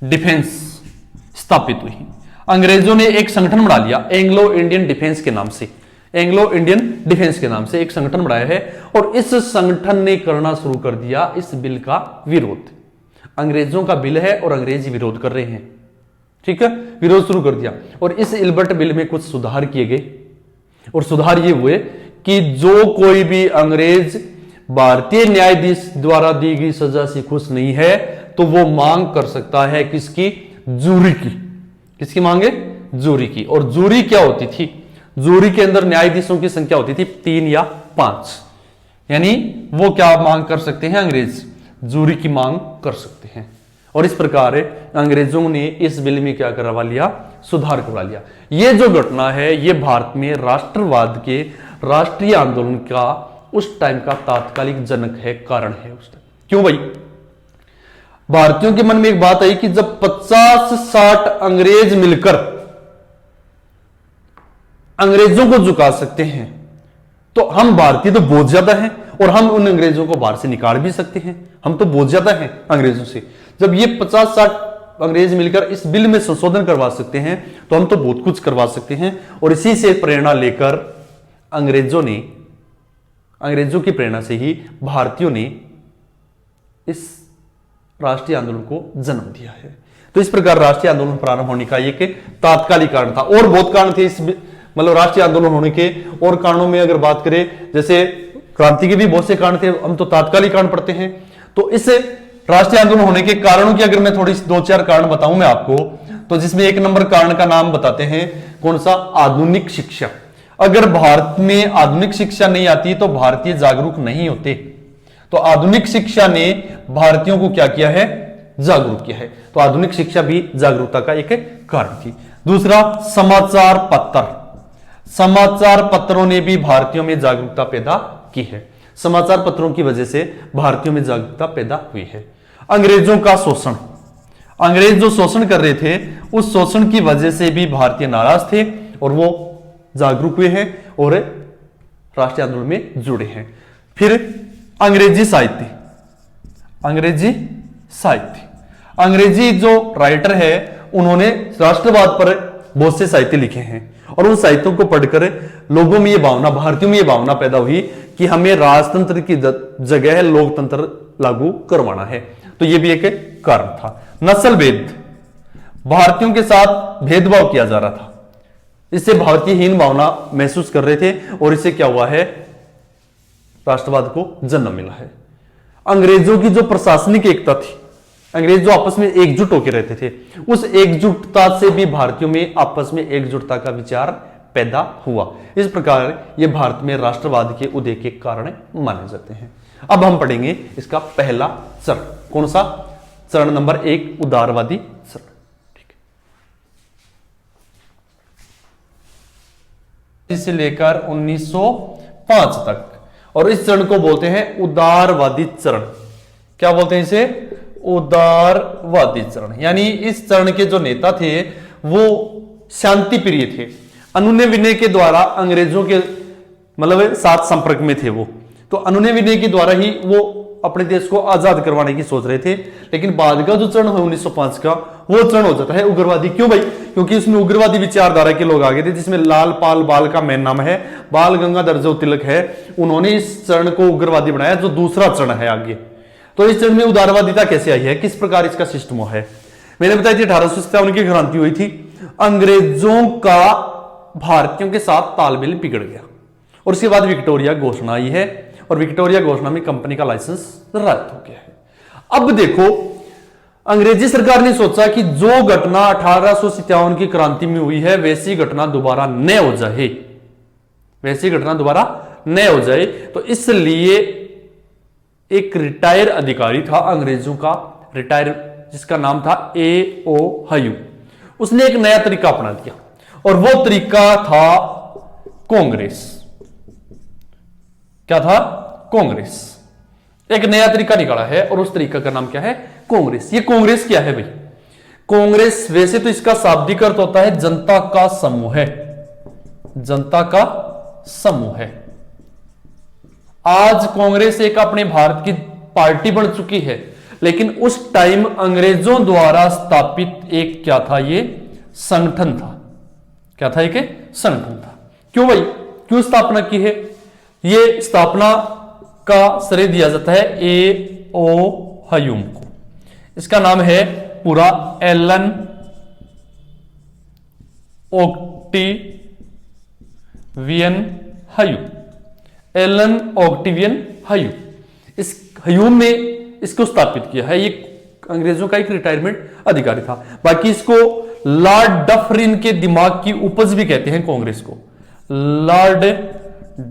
डिफेंस स्थापित हुई। अंग्रेजों ने एक संगठन बना लिया एंग्लो इंडियन डिफेंस के नाम से, एंग्लो इंडियन डिफेंस के नाम से एक संगठन बनाया है। और इस संगठन ने करना शुरू कर दिया इस बिल का विरोध। अंग्रेजों का बिल है और अंग्रेज विरोध कर रहे हैं, ठीक है, विरोध शुरू कर दिया। और इस इल्बर्ट बिल में कुछ सुधार किए गए, और सुधार ये हुए कि जो कोई भी अंग्रेज भारतीय न्यायाधीश द्वारा दी गई सजा से खुश नहीं है तो वो मांग कर सकता है किसकी? जूरी की। किसकी मांगे? जूरी की। और जूरी क्या होती थी? जूरी के अंदर न्यायाधीशों की संख्या होती थी 3 या 5, यानी वो क्या मांग कर सकते हैं? अंग्रेज जूरी की मांग कर सकते हैं। और इस प्रकार अंग्रेजों ने इस बिल में क्या करवा लिया? सुधार करवा लिया। यह जो घटना है, यह भारत में राष्ट्रवाद के राष्ट्रीय आंदोलन का उस टाइम का तात्कालिक जनक है, कारण है उस टाइम। क्यों भाई? भारतीयों के मन में एक बात आई कि जब 50-60 अंग्रेज मिलकर अंग्रेजों को झुका सकते हैं तो हम भारतीय तो बहुत ज्यादा हैं, और हम उन अंग्रेजों को बाहर से निकाल भी सकते हैं, हम तो बहुत ज्यादा हैं अंग्रेजों से। जब ये 50-60 अंग्रेज मिलकर इस बिल में संशोधन करवा सकते हैं तो हम तो बहुत कुछ करवा सकते हैं। और इसी से प्रेरणा लेकर अंग्रेजों की प्रेरणा से ही भारतीयों ने इस राष्ट्रीय आंदोलन को जन्म दिया है। तो इस प्रकार राष्ट्रीय आंदोलन प्रारंभ होने का एक तात्कालिक कारण था। और बहुत कारण थे इस मतलब राष्ट्रीय आंदोलन होने के। और कारणों में अगर बात करें, जैसे क्रांति के भी बहुत से कारण थे, हम तो तात्कालिक कारण पढ़ते हैं। तो इस राष्ट्रीय आंदोलन होने के कारणों की अगर मैं थोड़ी 2-4 कारण बताऊं मैं आपको, तो जिसमें 1 नंबर कारण का नाम बताते हैं, कौन सा? आधुनिक शिक्षा। अगर भारत में आधुनिक शिक्षा नहीं आती तो भारतीय जागरूक नहीं होते। तो आधुनिक शिक्षा ने भारतीयों को क्या किया है? जागरूक किया है। तो आधुनिक शिक्षा भी जागरूकता का एक कारण थी। दूसरा, समाचार पत्र। समाचार पत्रों ने भी भारतीयों में जागरूकता पैदा की है। समाचार पत्रों की वजह से भारतीयों में जागरूकता पैदा हुई है। अंग्रेजों का शोषण, अंग्रेज जो शोषण कर रहे थे, उस शोषण की वजह से भी भारतीय नाराज थे और वो जागरूक हुए हैं और राष्ट्रीय आंदोलन में जुड़े हैं। फिर अंग्रेजी साहित्य, अंग्रेजी साहित्य, अंग्रेजी जो राइटर है उन्होंने राष्ट्रवाद पर बहुत से साहित्य लिखे हैं। और उन साहित्यों को पढ़कर लोगों में ये भावना, भारतीयों में ये भावना पैदा हुई कि हमें राजतंत्र की जगह लोकतंत्र लागू करवाना है। तो यह भी एक कारण था। नस्ल भेद, भारतीयों के साथ भेदभाव किया जा रहा था, इससे भारतीयहीन भावना महसूस कर रहे थे और इससे क्या हुआ है, राष्ट्रवाद को जन्म मिला है। अंग्रेजों की जो प्रशासनिक एकता थी, अंग्रेज जो आपस में एकजुट होकर रहते थे, उस एकजुटता से भी भारतीयों में आपस में एकजुटता का विचार पैदा हुआ। इस प्रकार ये भारत में राष्ट्रवाद के उदय के कारण माने जाते हैं। अब हम पढ़ेंगे इसका पहला चरण, कौन सा? चरण नंबर 1, उदारवादी चरण। ठीक है, इसे लेकर 1905 तक, और इस चरण को बोलते हैं उदारवादी चरण। क्या बोलते हैं इसे? उदारवादी चरण। यानी इस चरण के जो नेता थे वो शांति प्रिय थे, अनुनय विनय के द्वारा अंग्रेजों के मतलब साथ संपर्क में थे वो, तो अनुनय विनय के द्वारा ही वो अपने देश को आजाद करवाने की सोच रहे थे। लेकिन बाद का जो चरण है 1905 का, वो चरण हो जाता है उग्रवादी। क्यों भाई? क्योंकि उसमें उग्रवादी विचारधारा के लोग आ गए थे, जिसमें लाल पाल बाल का मेन नाम है, बाल गंगाधर जो तिलक है, उन्होंने इस चरण को उग्रवादी बनाया, जो दूसरा चरण है आगे। तो इस चरण में उदारवादिता कैसे आई है, किस प्रकार इसका सिस्टम है? मैंने बताया थी 1857 की क्रांति हुई थी, अंग्रेजों का भारतीयों के साथ तालमेल बिगड़ गया, और उसके बाद विक्टोरिया घोषणा आई है, और विक्टोरिया घोषणा में कंपनी का लाइसेंस रद्द हो गया है। अब देखो, अंग्रेजी सरकार ने सोचा कि जो घटना 1857 की क्रांति में हुई है वैसी घटना दोबारा न हो जाए, वैसी घटना दोबारा न हो जाए। तो इसलिए एक रिटायर अधिकारी था अंग्रेजों का, रिटायर, जिसका नाम था A.O. ह्यूम, उसने एक नया तरीका अपना दिया, और वो तरीका था कांग्रेस। क्या था? कांग्रेस। एक नया तरीका निकाला है, और उस तरीका का नाम क्या है? कांग्रेस। ये कांग्रेस क्या है भाई? कांग्रेस वैसे तो इसका शाब्दिक अर्थ होता है जनता का समूह है, जनता का समूह है। आज कांग्रेस एक अपने भारत की पार्टी बन चुकी है, लेकिन उस टाइम अंग्रेजों द्वारा स्थापित एक क्या था? ये संगठन था। क्या था? एक संगठन था। क्यों भाई, क्यों स्थापना की है? ये स्थापना का श्रेय दिया जाता है A.O. ह्यूम को। इसका नाम है पूरा Allan Octavian Hume, Allan Octavian Hume. इस ह्यूम ने इसको स्थापित किया है। ये अंग्रेजों का एक रिटायरमेंट अधिकारी था। बाकी इसको लॉर्ड डफरिन के दिमाग की उपज भी कहते हैं कांग्रेस को, लॉर्ड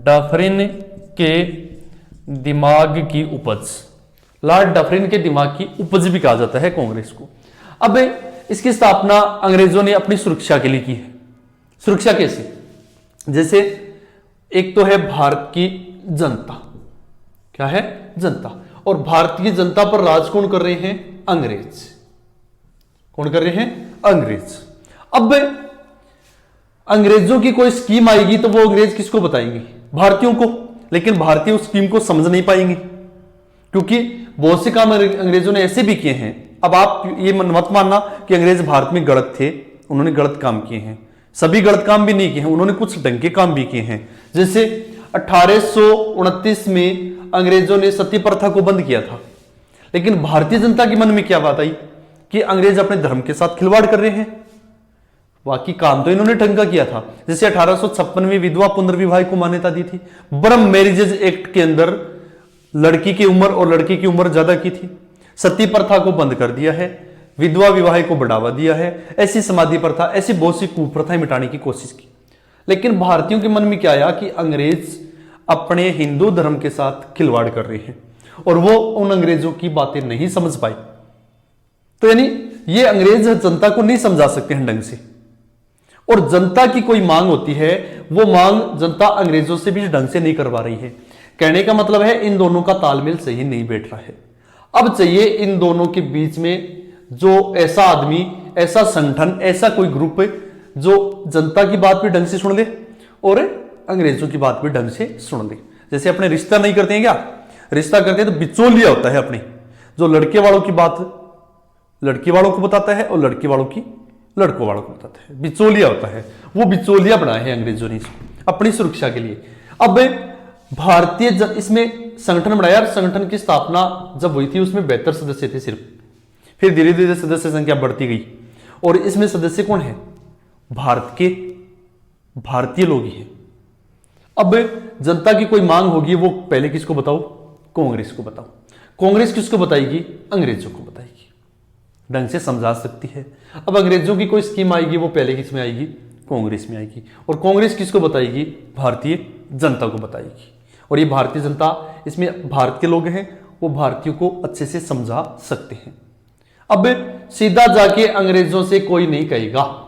डफरिन के दिमाग की उपज, लॉर्ड डफरिन के दिमाग की उपज भी कहा जाता है कांग्रेस को। अब इसकी स्थापना अंग्रेजों ने अपनी सुरक्षा के लिए की है। सुरक्षा कैसे? जैसे एक तो है भारत की जनता, क्या है? जनता। और भारतीय जनता पर राज कौन कर रहे हैं? अंग्रेज। कौन कर रहे हैं? अंग्रेज। अब अंग्रेजों की कोई स्कीम आएगी तो वो अंग्रेज किसको बताएंगे? भारतीयों को। लेकिन भारतीय उस स्कीम को समझ नहीं पाएंगे, क्योंकि बहुत से काम अंग्रेजों ने ऐसे भी किए हैं। अब आप ये मत मानना कि अंग्रेज भारत में गलत थे, उन्होंने गलत काम किए हैं। सभी गलत काम भी नहीं किए हैं, उन्होंने कुछ ढंग के काम भी किए हैं। जैसे 1829 में अंग्रेजों ने सती प्रथा को बंद किया था, लेकिन भारतीय जनता के मन में क्या बात आई कि अंग्रेज अपने धर्म के साथ खिलवाड़ कर रहे हैं। बाकी काम तो इन्होंने ढंग का किया था। जैसे 1856 में विधवा पुनर्विवाह को मान्यता दी थी। ब्रह्म मैरिजेज एक्ट के अंदर लड़की की उम्र और लड़के की उम्र ज्यादा की थी। सती प्रथा को बंद कर दिया है, विधवा विवाह को बढ़ावा दिया है। ऐसी समाधि प्रथा, ऐसी बहुत सी कुप्रथाएं मिटाने की कोशिश की। लेकिन भारतीयों के मन में क्या आया कि अंग्रेज अपने हिंदू धर्म के साथ खिलवाड़ कर रहे हैं, और वो उन अंग्रेजों की बातें नहीं समझ पाए। तो यानी ये अंग्रेज जनता को नहीं समझा सकते हैं ढंग से, और जनता की कोई मांग होती है, वो मांग जनता अंग्रेजों से भी ढंग से नहीं करवा रही है। कहने का मतलब है इन दोनों का तालमेल सही नहीं बैठ रहा है। अब चाहिए इन दोनों के बीच में जो ऐसा आदमी, ऐसा संगठन, ऐसा कोई ग्रुप जो जनता की बात भी ढंग से सुन ले और अंग्रेजों की बात भी ढंग से सुन ले। जैसे अपने रिश्ता नहीं करते हैं क्या? रिश्ता करते हैं तो बिचौलिया होता है अपने, जो लड़के वालों की बात लड़की वालों को बताता है और लड़के वालों की लड़कों वालों को बताता है। बिचौलिया होता है, वो बिचौलिया बनाया है अंग्रेजों ने अपनी सुरक्षा के लिए। अब इसमें संगठन बनाया, संगठन की स्थापना जब हुई थी उसमें 72 सदस्य थे सिर्फ। फिर धीरे धीरे सदस्य संख्या बढ़ती गई और इसमें सदस्य कौन है? भारतीय लोग ही हैं। अब जनता की कोई मांग होगी, वो पहले किसको बताओ? कांग्रेस को बताओ। कांग्रेस किसको बताएगी? अंग्रेजों को बताएगी, ढंग से समझा सकती है। अब अंग्रेजों की कोई स्कीम आएगी, वो पहले किस में आएगी? कांग्रेस में आएगी। और कांग्रेस किसको बताएगी? भारतीय जनता को बताएगी। और ये भारतीय जनता, इसमें भारत के लोग हैं, वो भारतीयों को अच्छे से समझा सकते हैं। अब सीधा जाके अंग्रेजों से कोई नहीं कहेगा,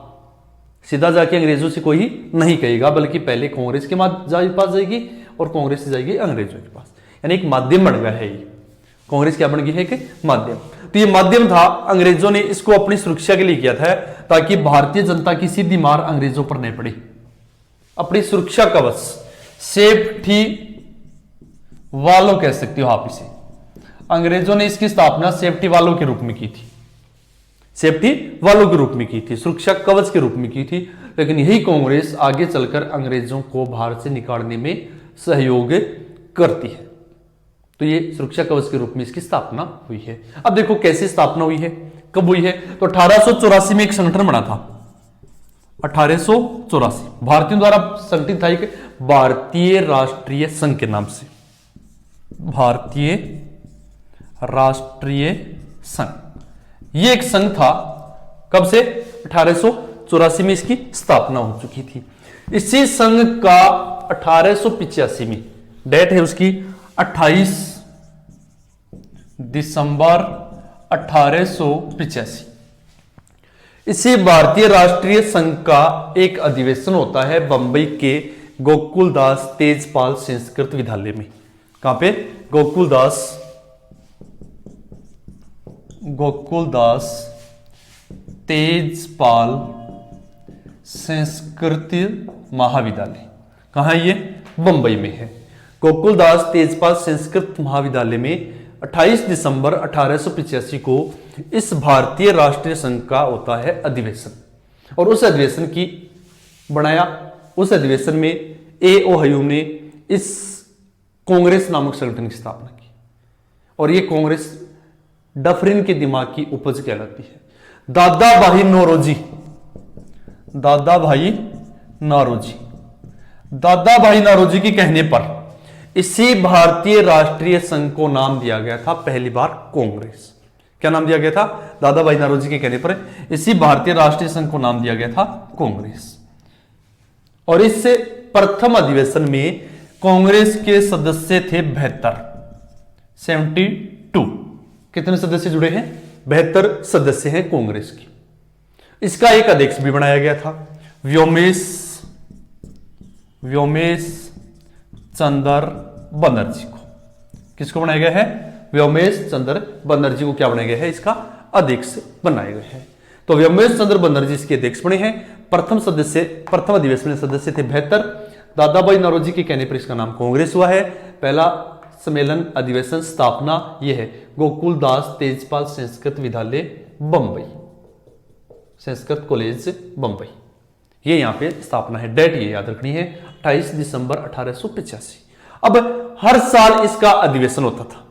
सीधा जाके अंग्रेजों से कोई नहीं कहेगा, बल्कि पहले कांग्रेस के पास जाएगी और कांग्रेस से जाएगी अंग्रेजों के पास। यानी एक माध्यम बन गया है ये। कांग्रेस क्या बन गई है? एक माध्यम। तो ये माध्यम था, अंग्रेजों ने इसको अपनी सुरक्षा के लिए किया था, ताकि भारतीय जनता की सीधी मार अंग्रेजों पर नहीं पड़ी। अपनी सुरक्षा कवच, सेफ्टी वालों कह सकते हो आप इसे। अंग्रेजों ने इसकी स्थापना सेफ्टी वालों के रूप में की थी, सेफ्टी वालों के रूप में की थी, सुरक्षा कवच के रूप में की थी। लेकिन यही कांग्रेस आगे चलकर अंग्रेजों को भारत से निकालने में सहयोग करती है। तो ये सुरक्षा कवच के रूप में इसकी स्थापना हुई है। अब देखो कैसे स्थापना हुई है, कब हुई है? तो 1884 में एक संगठन बना था। 1884 भारतीयों द्वारा संगठित था एक भारतीय राष्ट्रीय संघ के नाम से, भारतीय राष्ट्रीय संघ। ये एक संघ था, कब से? 1884 में इसकी स्थापना हो चुकी थी। इसी संघ का 1885 में, डेट है उसकी 28 दिसंबर 1885, इसी भारतीय राष्ट्रीय संघ का एक अधिवेशन होता है बंबई के गोकुलदास तेजपाल संस्कृत विद्यालय में। कहां पे? गोकुलदास तेजपाल संस्कृत महाविद्यालय। कहां है ये? बंबई में है। गोकुलदास तेजपाल संस्कृत महाविद्यालय में 28 दिसंबर 1885 को इस भारतीय राष्ट्रीय संघ का होता है अधिवेशन। और उस अधिवेशन की बनाया, उस अधिवेशन में ए.ओ. ह्यूम ने इस कांग्रेस नामक संगठन की स्थापना की। और यह कांग्रेस डफरिन के दिमाग की उपज कहलाती है। दादा भाई नौरोजी के कहने पर इसी भारतीय राष्ट्रीय संघ को नाम दिया गया था पहली बार कांग्रेस। क्या नाम दिया गया था? दादा भाई नौरोजी के कहने पर इसी भारतीय राष्ट्रीय संघ को नाम दिया गया था कांग्रेस। और इससे प्रथम अधिवेशन में कांग्रेस के सदस्य थे 72। कितने सदस्य जुड़े हैं? 72 सदस्य हैं कांग्रेस की। इसका एक अध्यक्ष भी बनाया गया था, व्योमेश चंद्र बनर्जी को। किसको बनाया गया है? व्योमेश चंद्र बनर्जी को क्या बनाया गया है? इसका अध्यक्ष बनाया गया है। तो व्योमेश चंद्र बनर्जी इसके अध्यक्ष बने हैं। प्रथम अधिवेशन में सदस्य थे 72। दादा भाई नौरोजी के कहने पर इसका नाम कांग्रेस हुआ है। पहला सम्मेलन, अधिवेशन, स्थापना यह है गोकुलदास तेजपाल संस्कृत विद्यालय बंबई, संस्कृत कॉलेज बंबई। ये यहां पे स्थापना है। डेट ये याद रखनी है 28 दिसंबर 1885। अब हर साल इसका अधिवेशन होता था,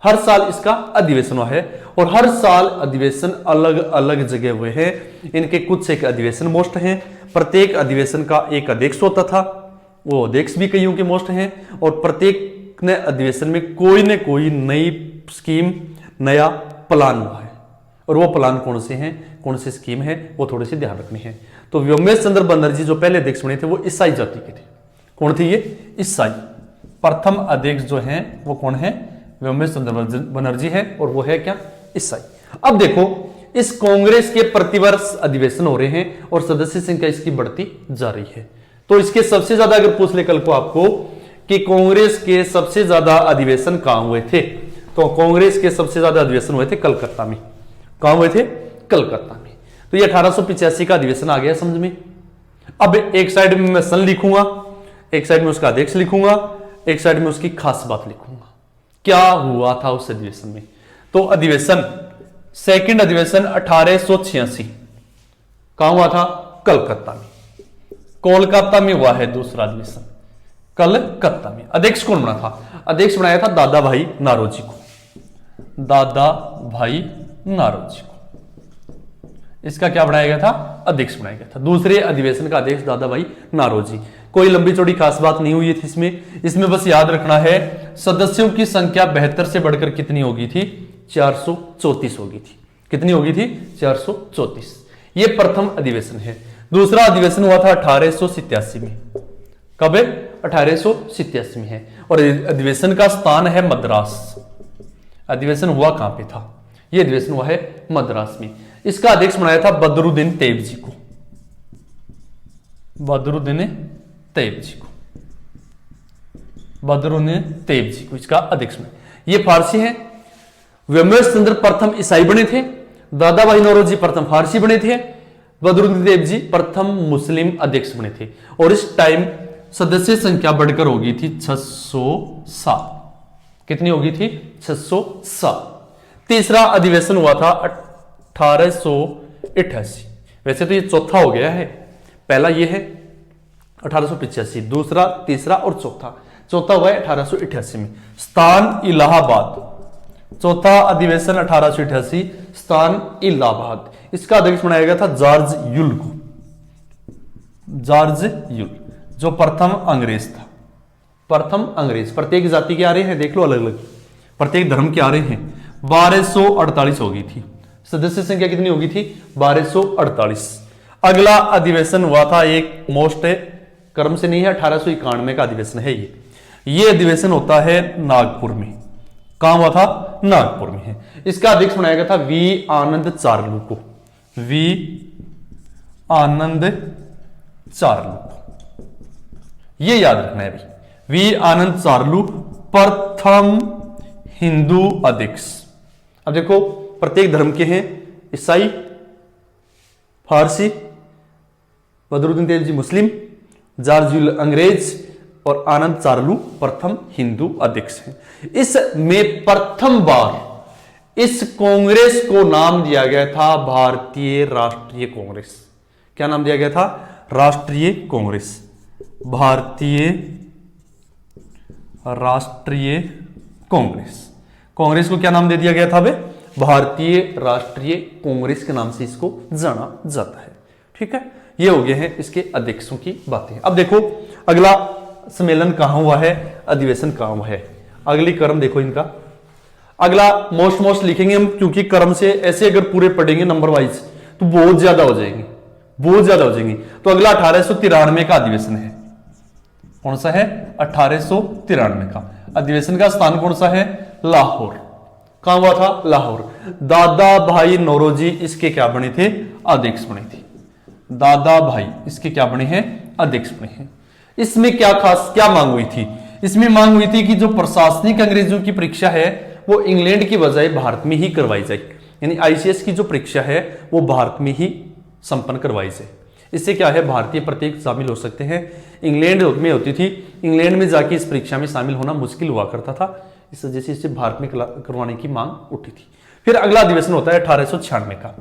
हर साल इसका अधिवेशन हुआ है। और हर साल अधिवेशन अलग अलग जगह हुए हैं। इनके कुछ एक अधिवेशन मोस्ट हैं। प्रत्येक अधिवेशन का एक अध्यक्ष होता था, वो अध्यक्ष भी कईयों के मोस्ट हैं। और प्रत्येक ने अधिवेशन में कोई न कोई नई स्कीम, नया प्लान हुआ है। और वो प्लान कौन से हैं, कौन सी स्कीम है, वो थोड़ी सी ध्यान रखनी है। तो व्योमेश चंद्र बनर्जी जो पहले अध्यक्ष बने थे वो ईसाई जाति के थे। कौन थे ये? ईसाई। प्रथम अध्यक्ष जो हैं वो कौन है? व्योमेश चंद्र बनर्जी है। और वो है क्या? ईसाई। अब देखो, इस कांग्रेस के प्रतिवर्ष अधिवेशन हो रहे हैं और सदस्य संख्या इसकी बढ़ती जा रही है। तो इसके सबसे ज्यादा अगर पूछ ले कल को आपको कि कांग्रेस के सबसे ज्यादा अधिवेशन कहां हुए थे, तो कांग्रेस के सबसे ज्यादा अधिवेशन हुए थे कलकत्ता में। कहां हुए थे? कलकत्ता में। तो ये 1885 का अधिवेशन आ गया समझ में। अब एक साइड में मैं सन लिखूंगा, एक साइड में उसका अध्यक्ष लिखूंगा, एक साइड में उसकी खास बात लिखूंगा, क्या हुआ था उस अधिवेशन में। तो अधिवेशन, सेकंड अधिवेशन 1886 कहां हुआ था? कलकत्ता में। कोलकाता में हुआ है दूसरा अधिवेशन। कलकत्ता में। अध्यक्ष कौन बना था? अध्यक्ष बनाया था दादा भाई नारोजी को, दादा भाई नारोजी को। इसका क्या बनाया गया था? अध्यक्ष बनाया गया था। दूसरे अधिवेशन का अध्यक्ष दादा भाई नारोजी। कोई लंबी चौड़ी खास बात नहीं हुई थी इसमें बस याद रखना है सदस्यों की संख्या 72 से बढ़कर कितनी होगी थी? 434 होगी थी। कितनी होगी थी? 434। ये प्रथम अधिवेशन है। दूसरा अधिवेशन हुआ था 1887 में। कब? 1887 में है। और अधिवेशन का स्थान है मद्रास। अधिवेशन हुआ कहां पे था? यह अधिवेशन हुआ है मद्रास में। इसका अध्यक्ष बनाया था बदरुद्दीन तैयबजी को, बदरुद्दीन तैयबजी को, बदरुद्दीन तैयबजी को इसका अध्यक्ष बनाया। ये फारसी है। व्योमेश चंद्र प्रथम ईसाई बने थे, दादा भाई नौरोजी प्रथम फारसी बने थे, बदरुद्दीन तैयबजी प्रथम मुस्लिम अध्यक्ष बने थे। और इस टाइम सदस्य संख्या बढ़कर होगी थी 607। कितनी होगी थी? 607। तीसरा अधिवेशन हुआ था 1888। वैसे तो ये चौथा हो गया है, पहला ये है 1885, दूसरा, तीसरा और चौथा हुआ है 1888 में। स्थान इलाहाबाद। चौथा अधिवेशन 1888, स्थान इलाहाबाद। इसका अध्यक्ष बनाया गया था जॉर्ज यूल को, जॉर्ज यूल, जो प्रथम अंग्रेज था। प्रथम अंग्रेज। प्रत्येक जाति के आ रहे हैं, देख लो अलग अलग, प्रत्येक धर्म के आ रहे हैं। 1248 होगी थी। सदस्य संख्या कितनी होगी थी? 1248। अगला अधिवेशन हुआ था, एक मोस्ट क्रम से नहीं है, 1891 का अधिवेशन है ये अधिवेशन होता है नागपुर में। कहां हुआ था? नागपुर में है। इसका अध्यक्ष बनाया गया था वी आनंद चार्लू को, वी आनंद चार्लू को। ये याद रखना है भाई, वी आनंद चार्लू प्रथम हिंदू अध्यक्ष। अब देखो प्रत्येक धर्म के हैं, ईसाई, फारसी, बदरुद्दीन तैयबजी मुस्लिम, जॉर्ज यूल अंग्रेज और आनंद चार्लू प्रथम हिंदू अध्यक्ष हैं। इसमें प्रथम बार इस कांग्रेस को नाम दिया गया था भारतीय राष्ट्रीय कांग्रेस। क्या नाम दिया गया था? राष्ट्रीय कांग्रेस, भारतीय राष्ट्रीय कांग्रेस। कांग्रेस को क्या नाम दे दिया गया था? भारतीय राष्ट्रीय कांग्रेस के नाम से इसको जाना जाता है। ठीक है, ये हो गए हैं इसके अध्यक्षों की बातें। अब देखो अगला सम्मेलन कहां हुआ है, अधिवेशन कहां हुआ है। अगली क्रम देखो इनका। अगला मोस्ट लिखेंगे हम, क्योंकि क्रम से ऐसे अगर पूरे पढ़ेंगे नंबर वाइज तो बहुत ज्यादा हो जाएंगे, बहुत ज्यादा हो जाएंगे। तो अगला 1893 का अधिवेशन है। कौन सा है? 1893 का अधिवेशन का स्थान कौन सा है? लाहौर। कहां हुआ था? लाहौर। दादा भाई नौरोजी इसके क्या बने थे? अध्यक्ष बने थे। दादा भाई इसके क्या बने हैं? अध्यक्ष बने हैं। इसमें क्या मांग हुई थी? इसमें मांग हुई थी कि जो प्रशासनिक अंग्रेजों की परीक्षा है वो इंग्लैंड की बजाय भारत में ही करवाई जाए, यानी आईसीएस की जो परीक्षा है वो भारत में ही संपन्न करवाई जाए। इससे क्या है, भारतीय प्रत्येक शामिल हो सकते हैं। इंग्लैंड में होती थी, इंग्लैंड में जाके इस परीक्षा में शामिल होना मुश्किल हुआ करता था, इस वजह से इसे भारत में करवाने की मांग उठी थी। फिर अगला अधिवेशन होता है 1896 का,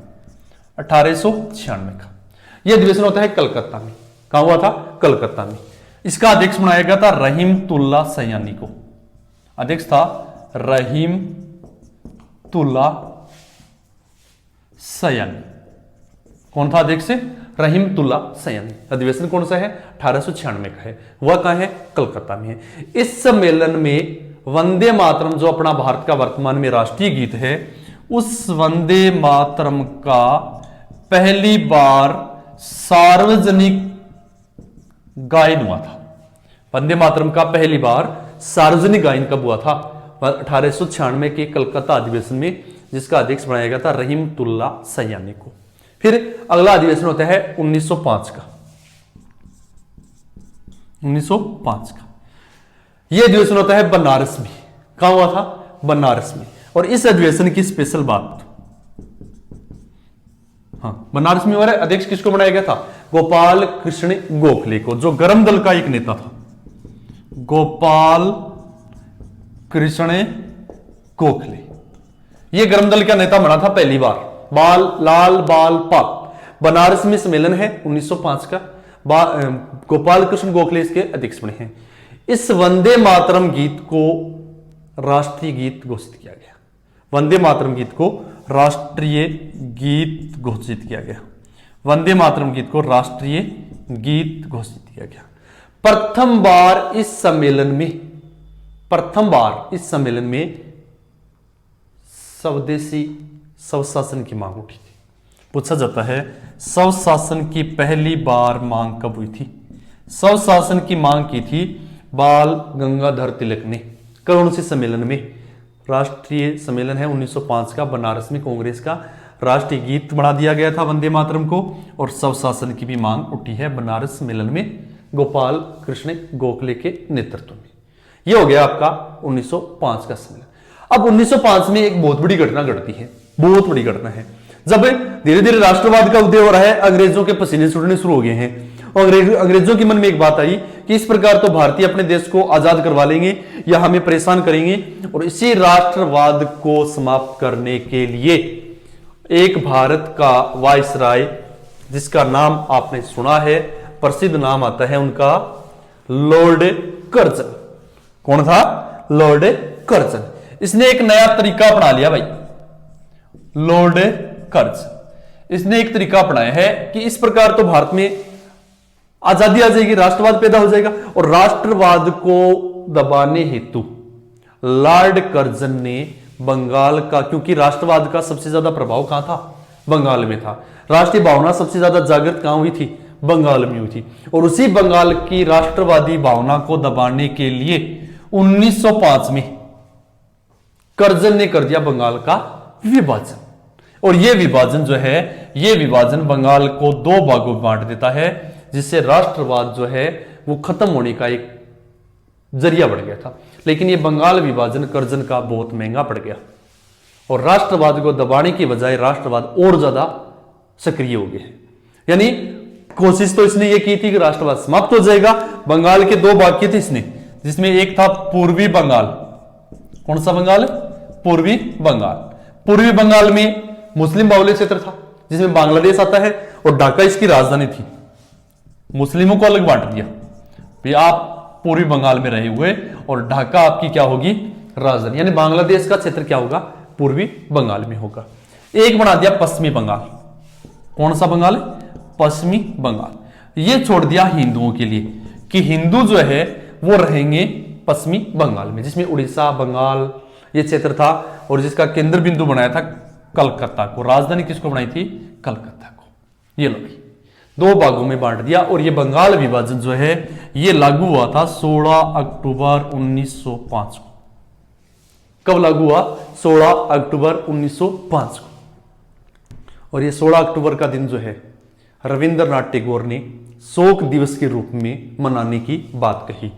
1896 का। यह अधिवेशन होता है कलकत्ता में। कहां हुआ था? कलकत्ता में। इसका अध्यक्ष बनाया गया था रहीमतुल्ला सयानी को। अध्यक्ष था रहीमतुल्ला सयानी। कौन था अध्यक्ष? रहीमतुल्ला सयानी। अधिवेशन कौन सा है? 1896 का है। वह कहां है? कलकत्ता में है। इस सम्मेलन में वंदे मातरम, जो अपना भारत का वर्तमान में राष्ट्रीय गीत है, उस वंदे मातरम का पहली बार सार्वजनिक गायन हुआ था। वंदे मातरम का पहली बार सार्वजनिक गायन कब हुआ था? 1896 के कलकत्ता अधिवेशन में, जिसका अध्यक्ष बनाया गया था रहीमतुल्ला सयानी को। फिर अगला अधिवेशन होता है 1905 का, 1905 का। यह अधिवेशन होता है बनारस में। कहां हुआ था? बनारस में। और इस अधिवेशन की स्पेशल बात, हाँ, बनारस में हो रहा है। अध्यक्ष किसको बनाया गया था? गोपाल कृष्ण गोखले को, जो गरम दल का एक नेता था। गोपाल कृष्ण गोखले, यह गरम दल का नेता बना था पहली बार। लाल बाल पाल, बनारस में सम्मेलन है 1905 का। गोपाल कृष्ण गोखले इसके अध्यक्ष बने हैं। इस वंदे मातरम गीत को राष्ट्रीय गीत घोषित किया गया। वंदे मातरम गीत को राष्ट्रीय गीत घोषित किया गया। वंदे मातरम गीत को राष्ट्रीय गीत घोषित किया गया। प्रथम बार इस सम्मेलन में स्वदेशी स्वशासन की मांग उठी थी। पूछा जाता है स्वशासन की पहली बार मांग कब हुई थी? स्वशासन की मांग की थी बाल गंगाधर तिलक ने। कौन से सम्मेलन में? राष्ट्रीय सम्मेलन है 1905 का, बनारस में कांग्रेस का राष्ट्रीय गीत बना दिया गया था वंदे मातरम को, और स्वशासन की भी मांग उठी है बनारस सम्मेलन में गोपाल कृष्ण गोखले के नेतृत्व में। यह हो गया आपका 1905 का सम्मेलन। अब 1905 में एक बहुत बड़ी घटना घटती है, बहुत बड़ी घटना है। जब धीरे धीरे राष्ट्रवाद का उदय हो रहा है, अंग्रेजों के पसीने छूटने शुरू हो गए हैं, और अंग्रेजों के मन में एक बात आई कि इस प्रकार तो भारतीय अपने देश को आजाद करवा लेंगे या हमें परेशान करेंगे, और इसी राष्ट्रवाद को समाप्त करने के लिए एक भारत का वायसराय, जिसका नाम आपने सुना है, प्रसिद्ध नाम आता है उनका, लॉर्ड कर्जन। कौन था? Lord Curzon. इसने एक नया तरीका अपना लिया भाई, लॉर्ड कर्जन। इसने एक तरीका अपनाया है कि इस प्रकार तो भारत में आजादी आ जाएगी, राष्ट्रवाद पैदा हो जाएगा, और राष्ट्रवाद को दबाने हेतु लॉर्ड कर्जन ने बंगाल का, क्योंकि राष्ट्रवाद का सबसे ज्यादा प्रभाव कहां था? बंगाल में था। राष्ट्रीय भावना सबसे ज्यादा जागृत कहां हुई थी? बंगाल में हुई थी। और उसी बंगाल की राष्ट्रवादी भावना को दबाने के लिए 1905 में कर्जन ने कर दिया बंगाल का विभाजन। और यह विभाजन जो है, यह विभाजन बंगाल को दो भागों में बांट देता है, जिससे राष्ट्रवाद जो है वो खत्म होने का एक जरिया बढ़ गया था। लेकिन यह बंगाल विभाजन कर्जन का बहुत महंगा पड़ गया, और राष्ट्रवाद को दबाने की बजाय राष्ट्रवाद और ज्यादा सक्रिय हो गया। यानी कोशिश तो इसने ये की थी कि राष्ट्रवाद समाप्त हो जाएगा। बंगाल के दो भाग किए थे इसने, जिसमें एक था पूर्वी बंगाल। कौन सा बंगाल? पूर्वी बंगाल। पूर्वी बंगाल में मुस्लिम बाहुल्य क्षेत्र था, जिसमें बांग्लादेश आता है, और ढाका इसकी राजधानी थी। मुस्लिमों को अलग बांट दिया भी, आप पूर्वी बंगाल में रहे हुए, और ढाका आपकी क्या होगी? राजधानी। यानी बांग्लादेश का क्षेत्र क्या होगा? पूर्वी बंगाल में होगा। एक बना दिया पश्चिमी बंगाल। कौन सा बंगाल? पश्चिमी बंगाल। यह छोड़ दिया हिंदुओं के लिए कि हिंदू जो है वो रहेंगे पश्चिमी बंगाल में, जिसमें उड़ीसा, बंगाल ये क्षेत्र था, और जिसका केंद्र बिंदु बनाया था कलकत्ता को। राजधानी किसको बनाई थी? कलकत्ता को। ये लो भाई, दो भागों में बांट दिया। और ये बंगाल विभाजन जो है ये लागू हुआ था 16 अक्टूबर 1905 को। कब लागू हुआ? 16 अक्टूबर 1905 को। और ये 16 अक्टूबर का दिन जो है रविंद्रनाथ टैगोर ने शोक दिवस के रूप में मनाने की बात कही,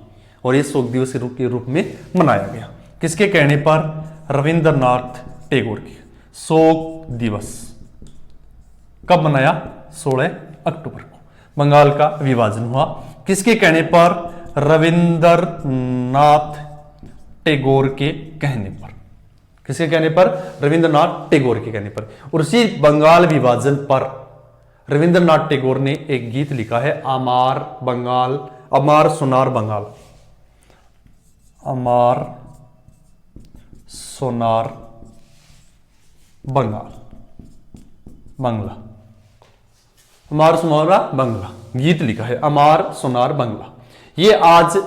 और ये शोक दिवस के रूप में मनाया गया। किसके कहने पर? रविंद्रनाथ टैगोर के। शोक दिवस कब मनाया? 16 अक्टूबर को। बंगाल का विभाजन हुआ किसके कहने पर? रविंद्रनाथ टैगोर के कहने पर। किसके कहने पर? रविंद्रनाथ टैगोर के कहने पर। और उसी बंगाल विभाजन पर रविंद्रनाथ टैगोर ने एक गीत लिखा है, अमार बंगाल, अमार सोनार बंगाल, अमार सोनार बंगाल, बंगला, अमार सोनार बंगला गीत लिखा है, अमार सोनार बंगला। ये आज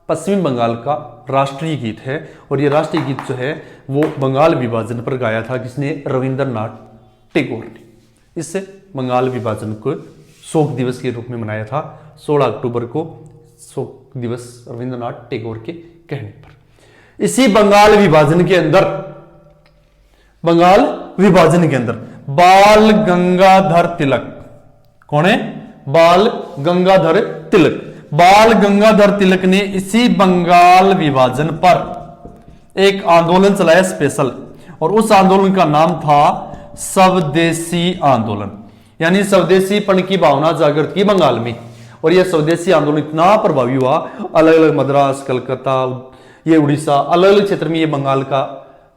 पश्चिमी बंगाल का राष्ट्रीय गीत है, और ये राष्ट्रीय गीत जो है वो बंगाल विभाजन पर गाया था। किसने? रविंद्रनाथ टैगोर ने। इससे बंगाल विभाजन को शोक दिवस के रूप में मनाया था 16 अक्टूबर को, शोक दिवस रविंद्रनाथ टैगोर के कहने पर। इसी बंगाल विभाजन के अंदर, बंगाल विभाजन के अंदर बाल गंगाधर तिलक, कौन है? बाल गंगाधर तिलक। बाल गंगाधर तिलक ने इसी बंगाल विभाजन पर एक आंदोलन चलाया स्पेशल, और उस आंदोलन का नाम था स्वदेशी आंदोलन। यानी स्वदेशीपन की भावना जागृत की बंगाल में। और यह स्वदेशी आंदोलन इतना प्रभावी हुआ, अलग अलग मद्रास, कलकत्ता, ये उड़ीसा, अलग अलग क्षेत्र में ये बंगाल का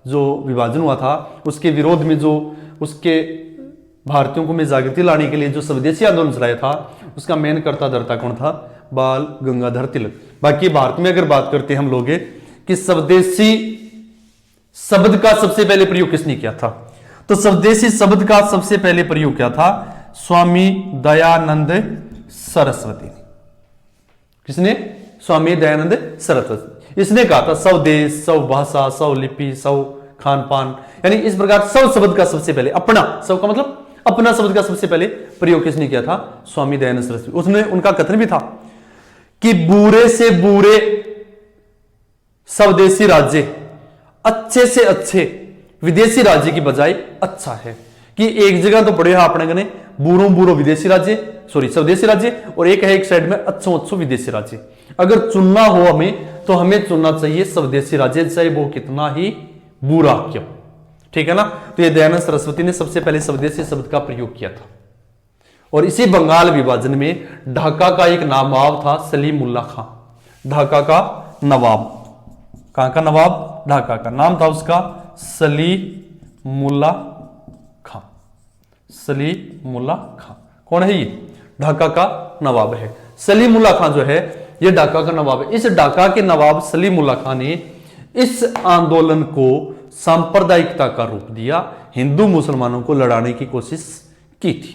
जो विभाजन हुआ था उसके विरोध में, जो उसके भारतीयों को में जागृति लाने के लिए जो स्वदेशी आंदोलन चलाया था, उसका मेन कर्ता धर्ता कौन था? बाल गंगाधर तिलक। बाकी भारत में अगर बात करते हैं हम लोग कि स्वदेशी शब्द का सबसे पहले प्रयोग किसने किया था, तो स्वदेशी शब्द का सबसे पहले प्रयोग किया था स्वामी दयानंद सरस्वती ने। किसने? स्वामी दयानंद सरस्वती। इसने कहा था स्वदेश, स्वभाषा, स्वलिपि, स्व खान पान, यानी इस प्रकार स्व शब्द का सबसे पहले, अपना, स्व का मतलब अपना शब्द का सबसे पहले प्रयोग किसने किया था? स्वामी दयानंद सरस्वती। उसने उनका कथन भी था कि बुरे से बुरे स्वदेशी राज्य अच्छे से अच्छे विदेशी राज्य की बजाय अच्छा है। कि एक जगह तो पड़े अपने गने बुरो बुरो विदेशी राज्य, सॉरी स्वदेशी राज्य, और एक है एक साइड में अच्छो अच्छो विदेशी राज्य। अगर चुनना हो हमें तो हमें चुनना चाहिए स्वदेशी राज्य, चाहे वो कितना ही बुरा क्यों। ठीक है ना। तो ये दयानंद सरस्वती ने सबसे पहले स्वदेशी शब्द का प्रयोग किया था। और इसी बंगाल विभाजन में ढाका का एक नवाब था सलीमुल्लाह खां। ढाका का नवाब, कहां का नवाब? ढाका का। नाम था उसका सलीमुल्लाह खां। सलीमुल्लाह खां कौन है? ये ढाका का नवाब है। सलीमुल्लाह खां जो है ये ढाका का नवाब है। इस ढाका के नवाब सलीमुल्लाह खां ने इस आंदोलन को सांप्रदायिकता का रूप दिया, हिंदू मुसलमानों को लड़ाने की कोशिश की थी,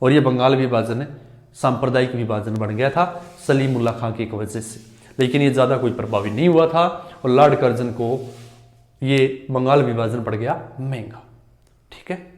और यह बंगाल विभाजन सांप्रदायिक विभाजन बन गया था सलीमुल्लाह खां की वजह से। लेकिन ये ज्यादा कोई प्रभावी नहीं हुआ था और लॉर्ड कर्जन को ये बंगाल विभाजन पड़ गया महंगा। ठीक है।